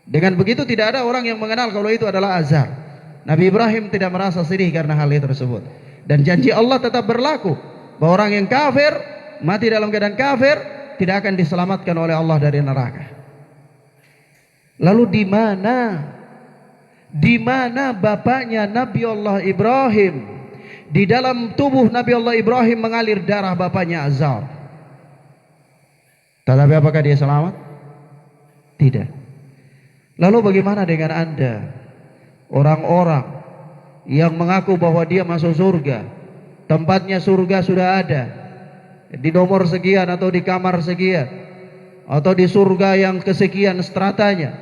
Dengan begitu tidak ada orang yang mengenal kalau itu adalah Azar. Nabi Ibrahim tidak merasa sedih karena hal itu tersebut, dan janji Allah tetap berlaku bahwa orang yang kafir, mati dalam keadaan kafir, tidak akan diselamatkan oleh Allah dari neraka. Lalu di mana bapaknya Nabi Allah Ibrahim? Di dalam tubuh Nabi Allah Ibrahim mengalir darah bapaknya Azar. Tetapi apakah dia selamat? Tidak. Lalu bagaimana dengan Anda? Orang-orang yang mengaku bahwa dia masuk surga, tempatnya surga sudah ada, di nomor sekian atau di kamar sekian, atau di surga yang kesekian stratanya,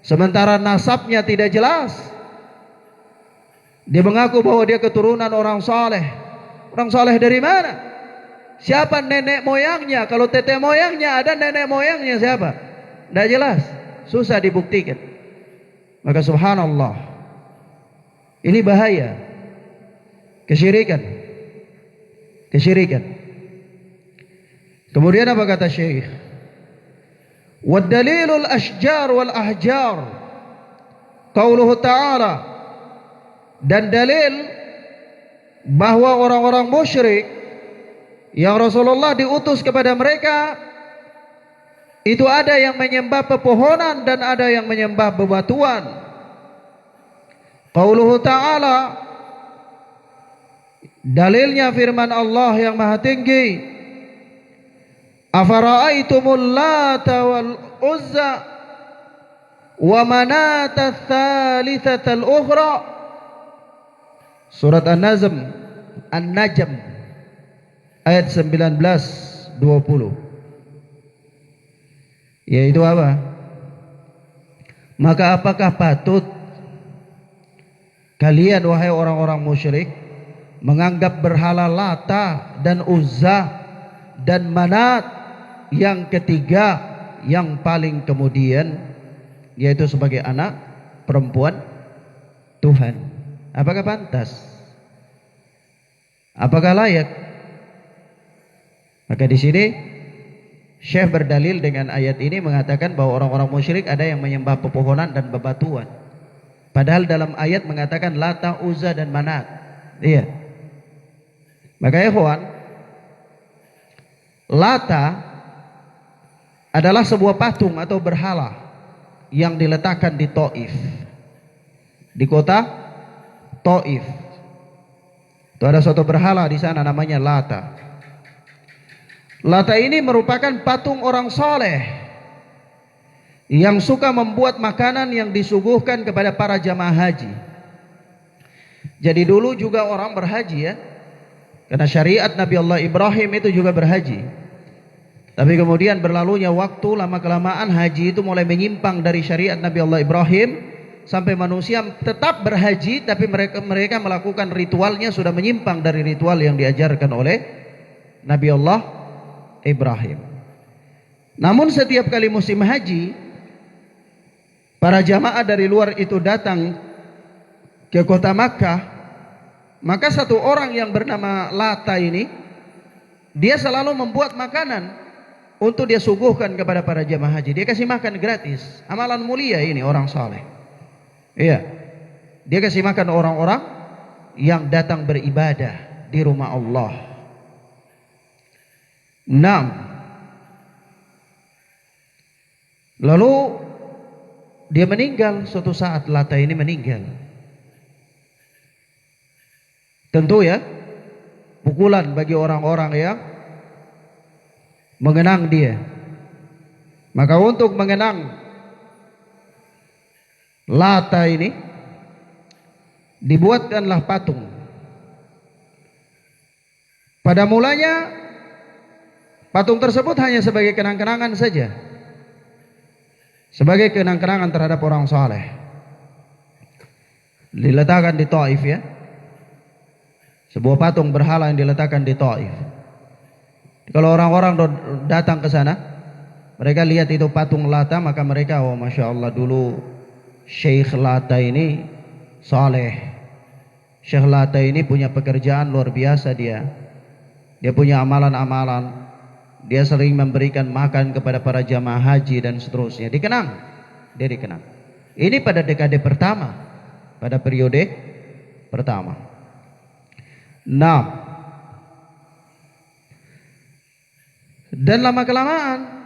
sementara nasabnya tidak jelas. Dia mengaku bahwa dia keturunan orang saleh. Orang saleh dari mana? Siapa nenek moyangnya? Kalau teteh moyangnya ada, nenek moyangnya siapa? Tidak jelas, susah dibuktikan. Maka subhanallah, ini bahaya. Kesyirikan. Kemudian apa kata Syekh? Wad dalilul ashjar wal ahjar, qauluhu ta'ala, dan dalil bahwa orang-orang musyrik yang Rasulullah diutus kepada mereka itu ada yang menyembah pepohonan dan ada yang menyembah bebatuan. Qauluhu ta'ala, dalilnya firman Allah yang maha tinggi, afara'aitumul lata wal uzza wa manata tsalitsatal ukhra. Surat An-Najm ayat 19-20. Yaitu apa? Maka apakah patut kalian wahai orang-orang musyrik menganggap berhala Lata dan Uzza dan Manat yang ketiga yang paling kemudian, yaitu sebagai anak perempuan Tuhan? Apakah pantas? Apakah layak? Maka di sini Syekh berdalil dengan ayat ini mengatakan bahwa orang-orang musyrik ada yang menyembah pepohonan dan bebatuan. Padahal dalam ayat mengatakan Lata, Uzza dan Manat. Iya. Maka ikhwan, Lata adalah sebuah patung atau berhala yang diletakkan di Taif, di kota Taif. Itu ada suatu berhala di sana namanya Lata. Lata ini merupakan patung orang soleh yang suka membuat makanan yang disuguhkan kepada para jamaah haji. Jadi dulu juga orang berhaji ya, karena syariat Nabi Allah Ibrahim itu juga berhaji. Tapi kemudian berlalunya waktu, lama-kelamaan haji itu mulai menyimpang dari syariat Nabi Allah Ibrahim, sampai manusia tetap berhaji, tapi mereka melakukan ritualnya sudah menyimpang dari ritual yang diajarkan oleh Nabi Allah Ibrahim. Namun setiap kali musim haji, para jamaah dari luar itu datang ke kota Makkah, maka satu orang yang bernama Lata ini, dia selalu membuat makanan untuk dia suguhkan kepada para jamaah haji. Dia kasih makan gratis. Amalan mulia ini orang saleh. Iya, dia kasih makan orang-orang yang datang beribadah di rumah Allah. 6. Lalu dia meninggal suatu saat. Lata ini meninggal. Tentu ya, pukulan bagi orang-orang yang mengenang dia. Maka untuk mengenang Lata ini, dibuatkanlah patung. Pada mulanya patung tersebut hanya sebagai kenang-kenangan saja, sebagai kenang-kenangan terhadap orang saleh. Diletakkan di Taif ya, sebuah patung berhala yang diletakkan di Taif. Kalau orang-orang datang ke sana, mereka lihat itu patung Lata, maka mereka, oh masya Allah, dulu Syekh Lata ini saleh. Syekh Lata ini punya pekerjaan luar biasa dia. Dia punya amalan-amalan. Dia sering memberikan makan kepada para jamaah haji dan seterusnya. Dikenang. Dia dikenang. Ini pada dekade pertama, pada periode pertama. 6. Dan lama-kelamaan,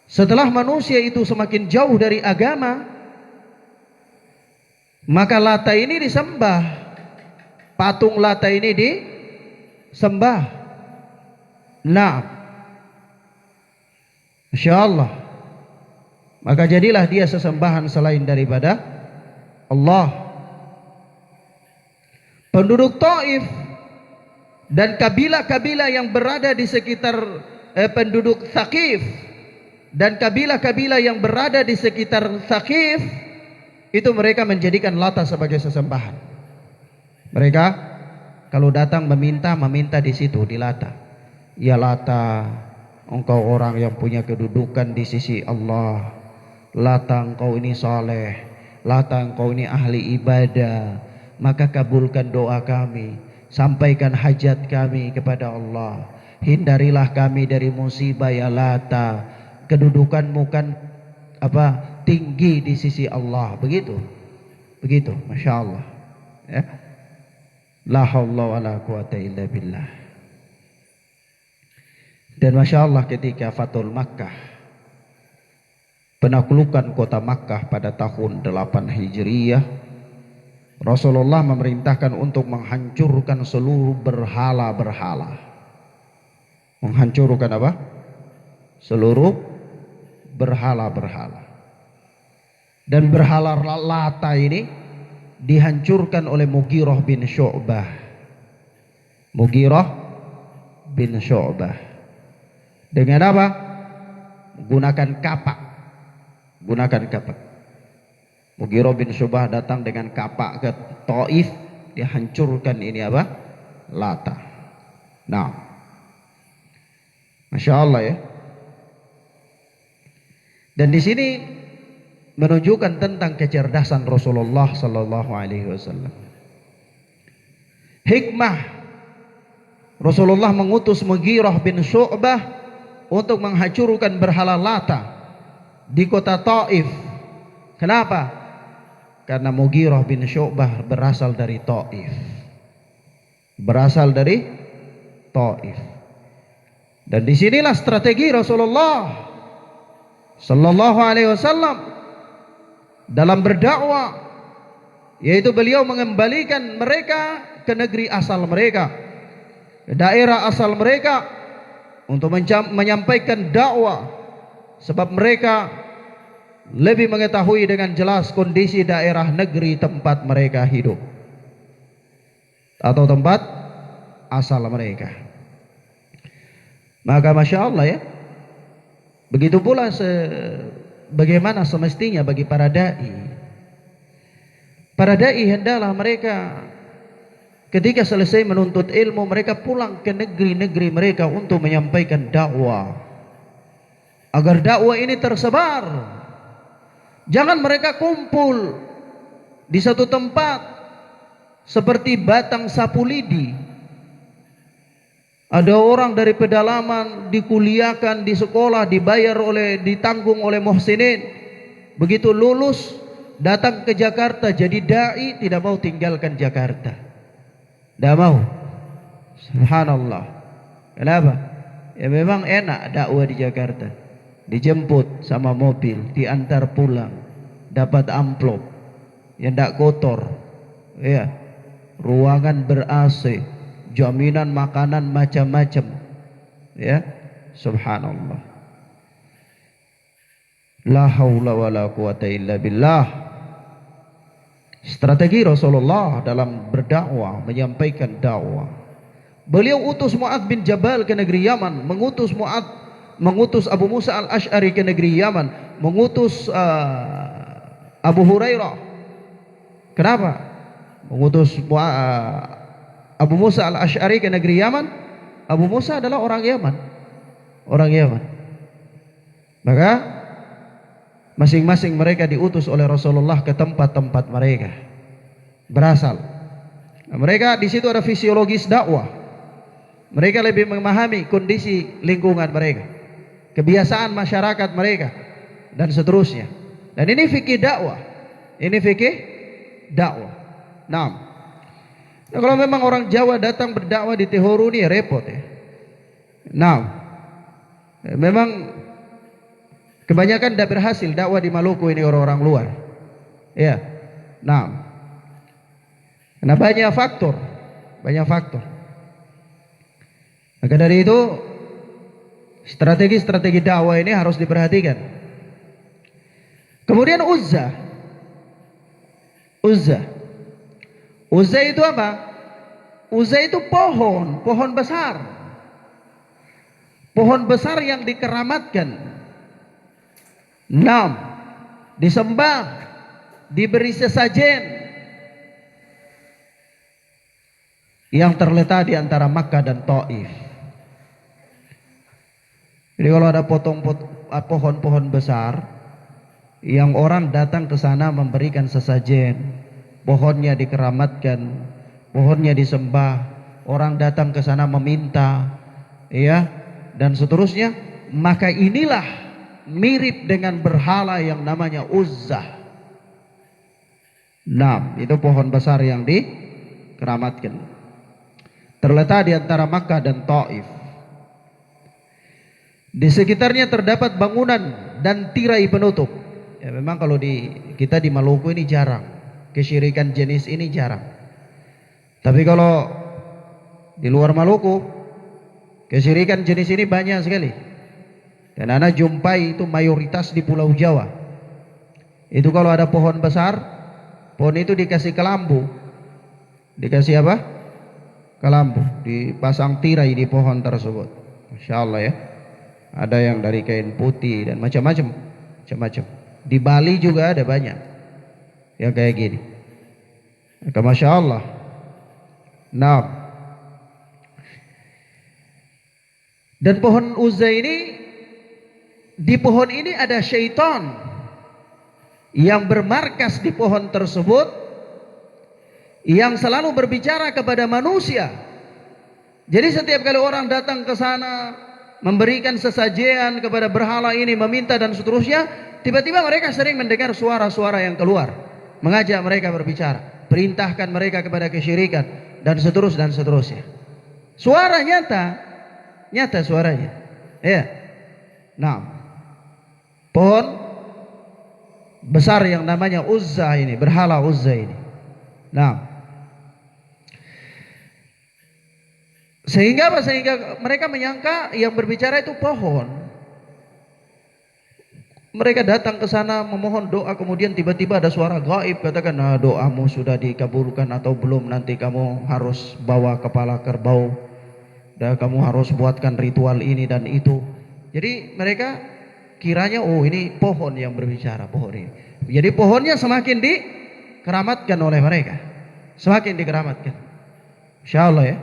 setelah manusia itu semakin jauh dari agama, maka Lata ini disembah. Patung Lata ini disembah. Nah, Masya Allah. Maka jadilah dia sesembahan selain daripada Allah. Penduduk Taif dan kabilah-kabilah yang berada di sekitar penduduk Thaqif dan kabilah-kabilah yang berada di sekitar Thaqif, itu mereka menjadikan Lata sebagai sesembahan. Mereka kalau datang meminta di situ, di Lata. Ya Lata, engkau orang yang punya kedudukan di sisi Allah. Lata, engkau ini saleh. Lata, engkau ini ahli ibadah. Maka kabulkan doa kami. Sampaikan hajat kami kepada Allah. Hindarilah kami dari musibah ya Lata. Kedudukanmu kan tinggi di sisi Allah. Begitu, masya Allah ya. La haula wala quwata illa billah. Dan masya Allah, ketika Fathul Makkah, penaklukan kota Makkah pada tahun 8 Hijriyah, Rasulullah memerintahkan untuk menghancurkan seluruh berhala-berhala. Menghancurkan apa? Seluruh berhala-berhala. Dan berhala Lata ini dihancurkan oleh Mughirah bin Syu'bah. Mughirah bin Syu'bah. Dengan apa? Menggunakan kapak. Gunakan kapak. Mughirah bin Syu'bah datang dengan kapak ke Taif, dihancurkan ini apa? Lata. Nah, masya Allah ya. Dan di sini menunjukkan tentang kecerdasan Rasulullah sallallahu alaihi wasallam. Hikmah Rasulullah mengutus Mughirah bin Syu'bah untuk menghancurkan berhala Lata di kota Taif. Kenapa? Karena Mughirah bin Syu'bah berasal dari Taif. berasal dari Taif. Dan disinilah strategi Rasulullah Sallallahu Alaihi Wasallam dalam berdakwah, yaitu beliau mengembalikan mereka ke negeri asal mereka, ke daerah asal mereka, untuk menyampaikan dakwah, sebab mereka lebih mengetahui dengan jelas kondisi daerah negeri tempat mereka hidup atau tempat asal mereka. Maka Masya Allah ya, begitu pula bagaimana semestinya bagi para da'i. Para da'i hendaklah mereka ketika selesai menuntut ilmu, mereka pulang ke negeri-negeri mereka untuk menyampaikan dakwah, agar dakwah ini tersebar. Jangan mereka kumpul di satu tempat seperti batang sapu lidi. Ada orang dari pedalaman dikuliakan di sekolah, ditanggung oleh muhsinin. Begitu lulus datang ke Jakarta jadi dai, tidak mau tinggalkan Jakarta. Tidak mau. Subhanallah. Kenapa? Ya memang enak dakwah di Jakarta. Dijemput sama mobil, diantar pulang, dapat amplop yang tidak kotor, ya, ruangan ber-AC, jaminan makanan macam-macam, ya. Subhanallah. La haula wala quwata illa billah. Strategi Rasulullah dalam berdakwah, menyampaikan dakwah. Beliau utus Mu'adz bin Jabal ke negeri Yaman, mengutus Abu Musa al-Ash'ari ke negeri Yaman, mengutus Abu Hurairah. Kenapa mengutus Abu Musa al-Ash'ari ke negeri Yaman? Abu Musa adalah orang Yaman. Maka masing-masing mereka diutus oleh Rasulullah ke tempat-tempat mereka berasal. Nah, mereka di situ ada fisiologis dakwah. Mereka lebih memahami kondisi lingkungan mereka, kebiasaan masyarakat mereka, dan seterusnya. Dan ini fikih dakwah. Nah, kalau memang orang Jawa datang berdakwah di Tehoru ini ya repot ya. Nah, memang kebanyakan tidak berhasil dakwah di Maluku ini orang-orang luar. Ya. Nah, karena banyak faktor. Maka dari itu strategi dakwah ini harus diperhatikan. Kemudian Uzza itu apa? Uzza itu pohon besar. Pohon besar yang dikeramatkan. 6. Disembah, diberi sesajen, yang terletak di antara Makkah dan Taif. Jadi kalau ada pohon-pohon besar yang orang datang ke sana memberikan sesajen, pohonnya dikeramatkan, pohonnya disembah, orang datang ke sana meminta, ya, dan seterusnya, maka inilah mirip dengan berhala yang namanya Uzzah. Nah, itu pohon besar yang dikeramatkan, terletak di antara Makkah dan Taif. Di sekitarnya terdapat bangunan dan tirai penutup. Ya, memang kalau kita di Maluku ini jarang, kesyirikan jenis ini jarang. Tapi kalau di luar Maluku, kesyirikan jenis ini banyak sekali. Dan anak jumpai itu mayoritas di Pulau Jawa. Itu kalau ada pohon besar, pohon itu dikasih kelambu. Dikasih apa? Kelambu. Dipasang tirai di pohon tersebut. Masya Allah ya. Ada yang dari kain putih dan macam-macam. Di Bali juga ada banyak yang kayak gini. Maka Masya Allah. Nah, dan pohon Uzza ini, di pohon ini ada syaitan yang bermarkas di pohon tersebut, yang selalu berbicara kepada manusia. Jadi setiap kali orang datang ke sana memberikan sesajian kepada berhala ini, meminta dan seterusnya, tiba-tiba mereka sering mendengar suara-suara yang keluar, mengajak mereka berbicara, perintahkan mereka kepada kesyirikan, dan seterusnya. Suara nyata suaranya. Ya. Nah, pohon besar yang namanya Uzza ini, berhala Uzza ini. Nah, sehingga apa? Sehingga mereka menyangka yang berbicara itu pohon. Mereka datang ke sana memohon doa, kemudian tiba-tiba ada suara gaib katakan, nah, doamu sudah dikabulkan atau belum, nanti kamu harus bawa kepala kerbau dan kamu harus buatkan ritual ini dan itu. Jadi mereka kiranya oh ini pohon yang berbicara, pohon ini. Jadi pohonnya semakin dikeramatkan oleh mereka, semakin dikeramatkan. Insyaallah ya.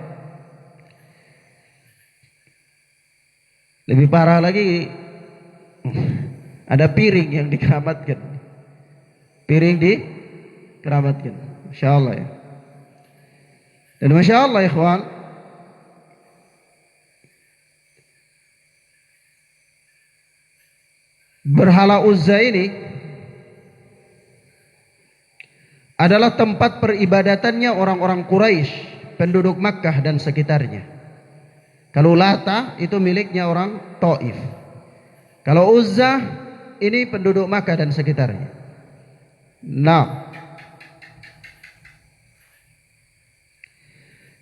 Lebih parah lagi, ada piring yang dikeramatkan. Piring dikeramatkan. Masya Allah ya. Dan Masya Allah ya ikhwan, berhala Uzza ini adalah tempat peribadatannya orang-orang Quraisy, penduduk Makkah dan sekitarnya. Kalau Lata itu miliknya orang Taif. Kalau Uzza ini penduduk Makkah dan sekitarnya. Nah,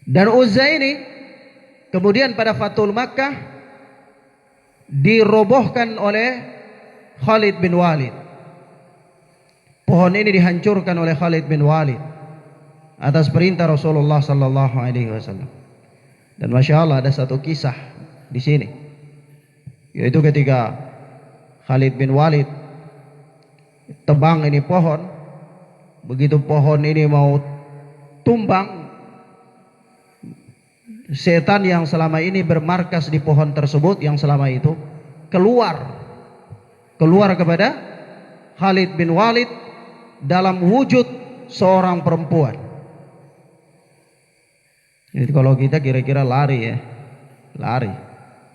dan Uzza ini kemudian pada Fathul Makkah dirobohkan oleh Khalid bin Walid. Pohon ini dihancurkan oleh Khalid bin Walid atas perintah Rasulullah sallallahu alaihi wasallam. Dan Masya Allah ada satu kisah di sini, yaitu ketika Khalid bin Walid tebang ini pohon, begitu pohon ini mau tumbang, setan yang selama ini bermarkas di pohon tersebut yang selama itu keluar kepada Khalid bin Walid dalam wujud seorang perempuan. Jadi kalau kita kira-kira lari ya, lari,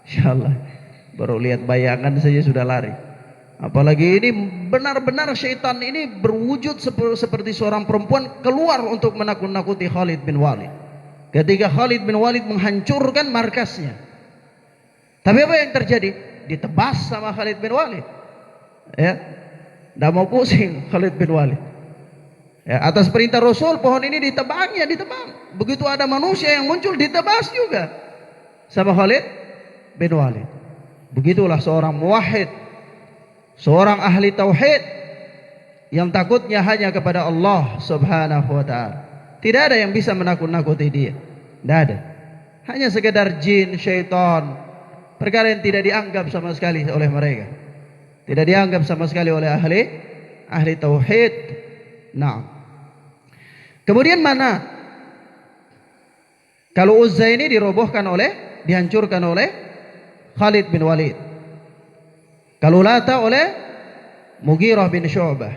insyaallah baru lihat bayangan saja sudah lari. Apalagi ini benar-benar syaitan ini berwujud seperti seorang perempuan keluar untuk menakut-nakuti Khalid bin Walid. Ketika Khalid bin Walid menghancurkan markasnya, tapi apa yang terjadi? Ditebas sama Khalid bin Walid. Ya, tidak mau pusing Khalid bin Walid. Ya, atas perintah Rasul pohon ini ditebang. Begitu ada manusia yang muncul ditebas juga sama Khalid bin Walid. Begitulah seorang muwahhid, seorang ahli tauhid yang takutnya hanya kepada Allah Subhanahu wa taala. Tidak ada yang bisa menakut-nakuti dia. Tidak ada. Hanya sekedar jin, syaitan, perkara yang tidak dianggap sama sekali oleh mereka. Tidak dianggap sama sekali oleh ahli tauhid. Nah, kemudian mana? Kalau Uzza ini dihancurkan oleh Khalid bin Walid. Kalau Lata oleh Mughirah bin Syu'bah.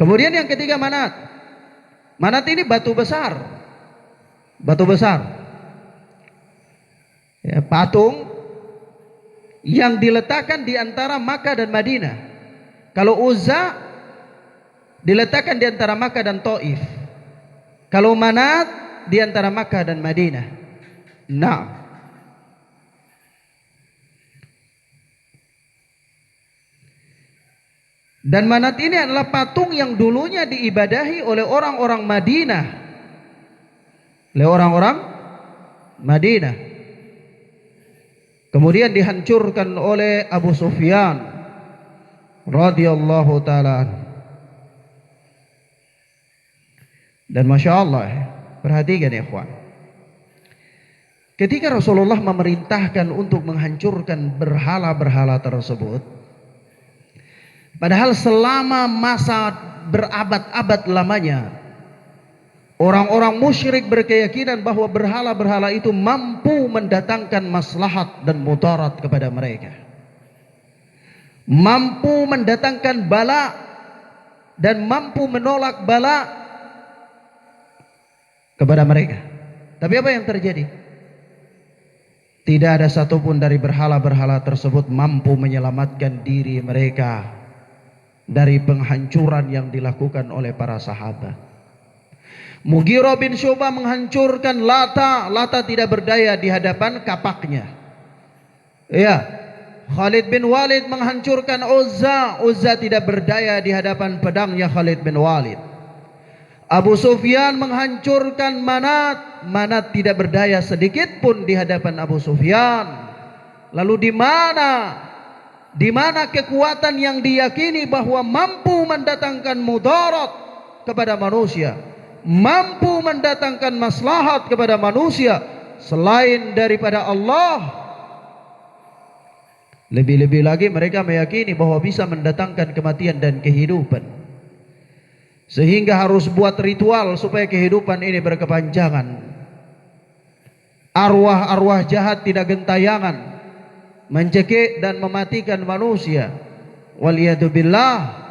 Kemudian yang ketiga Manat. Manat ini batu besar. Ya, patung yang diletakkan di antara Makkah dan Madinah. Kalau Uzza diletakkan di antara Makkah dan Taif. Kalau Manat di antara Makkah dan Madinah. Nah, dan Manat ini adalah patung yang dulunya diibadahi oleh orang-orang Madinah. Kemudian dihancurkan oleh Abu Sufyan radhiyallahu taala. Dan Masya Allah, perhatikan ya ikhwan, ketika Rasulullah memerintahkan untuk menghancurkan berhala-berhala tersebut, padahal selama masa berabad-abad lamanya orang-orang musyrik berkeyakinan bahwa berhala-berhala itu mampu mendatangkan maslahat dan mudarat kepada mereka, mampu mendatangkan bala dan mampu menolak bala kepada mereka. Tapi apa yang terjadi? Tidak ada satupun dari berhala-berhala tersebut mampu menyelamatkan diri mereka dari penghancuran yang dilakukan oleh para sahabat. Mughirah bin Syu'bah menghancurkan Lata. Lata tidak berdaya di hadapan kapaknya. Ya. Khalid bin Walid menghancurkan Uzza. Uzza tidak berdaya di hadapan pedangnya Khalid bin Walid. Abu Sufyan menghancurkan Manat. Manat tidak berdaya sedikit pun di hadapan Abu Sufyan. Lalu di mana kekuatan yang diyakini bahwa mampu mendatangkan mudarat kepada manusia, mampu mendatangkan maslahat kepada manusia selain daripada Allah? Lebih-lebih lagi mereka meyakini bahwa bisa mendatangkan kematian dan kehidupan, sehingga harus buat ritual supaya kehidupan ini berkepanjangan. Arwah-arwah jahat tidak gentayangan mencekik dan mematikan manusia. Waliyadzubillah.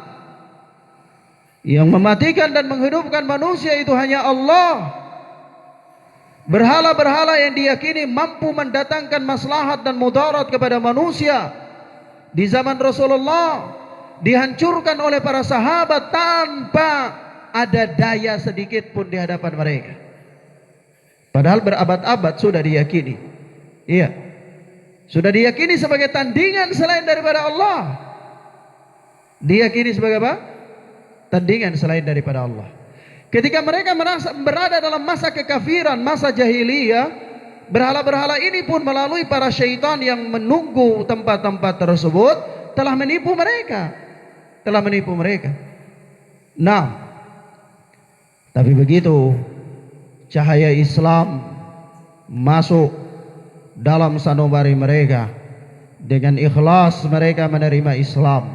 Yang mematikan dan menghidupkan manusia itu hanya Allah. Berhala-berhala yang diyakini mampu mendatangkan maslahat dan mudarat kepada manusia di zaman Rasulullah dihancurkan oleh para sahabat tanpa ada daya sedikit pun di hadapan mereka. Padahal berabad-abad sudah diyakini. Iya. Sudah diyakini sebagai tandingan selain daripada Allah. Diyakini sebagai apa? Tandingan selain daripada Allah. Ketika mereka merasa berada dalam masa kekafiran, masa jahiliyah, berhala-berhala ini pun melalui para syaitan yang menunggu tempat-tempat tersebut telah menipu mereka. Nah, tapi begitu cahaya Islam masuk dalam sanubari mereka, dengan ikhlas mereka menerima Islam,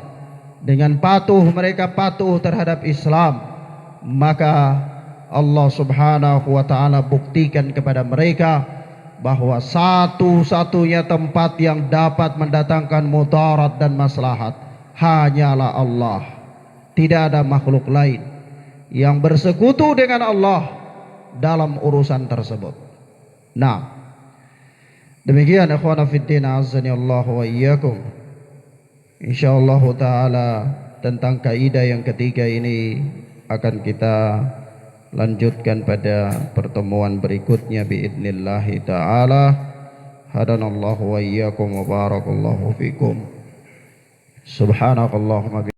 dengan patuh mereka patuh terhadap Islam, maka Allah Subhanahu wa ta'ala buktikan kepada mereka bahwa satu-satunya tempat yang dapat mendatangkan mudarat dan maslahat hanyalah Allah. Tidak ada makhluk lain yang bersekutu dengan Allah dalam urusan tersebut. Nah, demikian ikhwana fiddin azani Allah wa iyyakum. Insyaallah ta'ala tentang kaidah yang ketiga ini akan kita lanjutkan pada pertemuan berikutnya biidznillah ta'ala. Hadanallahu wa iyyakum wa barakallahu fikum. Subhanakallahumma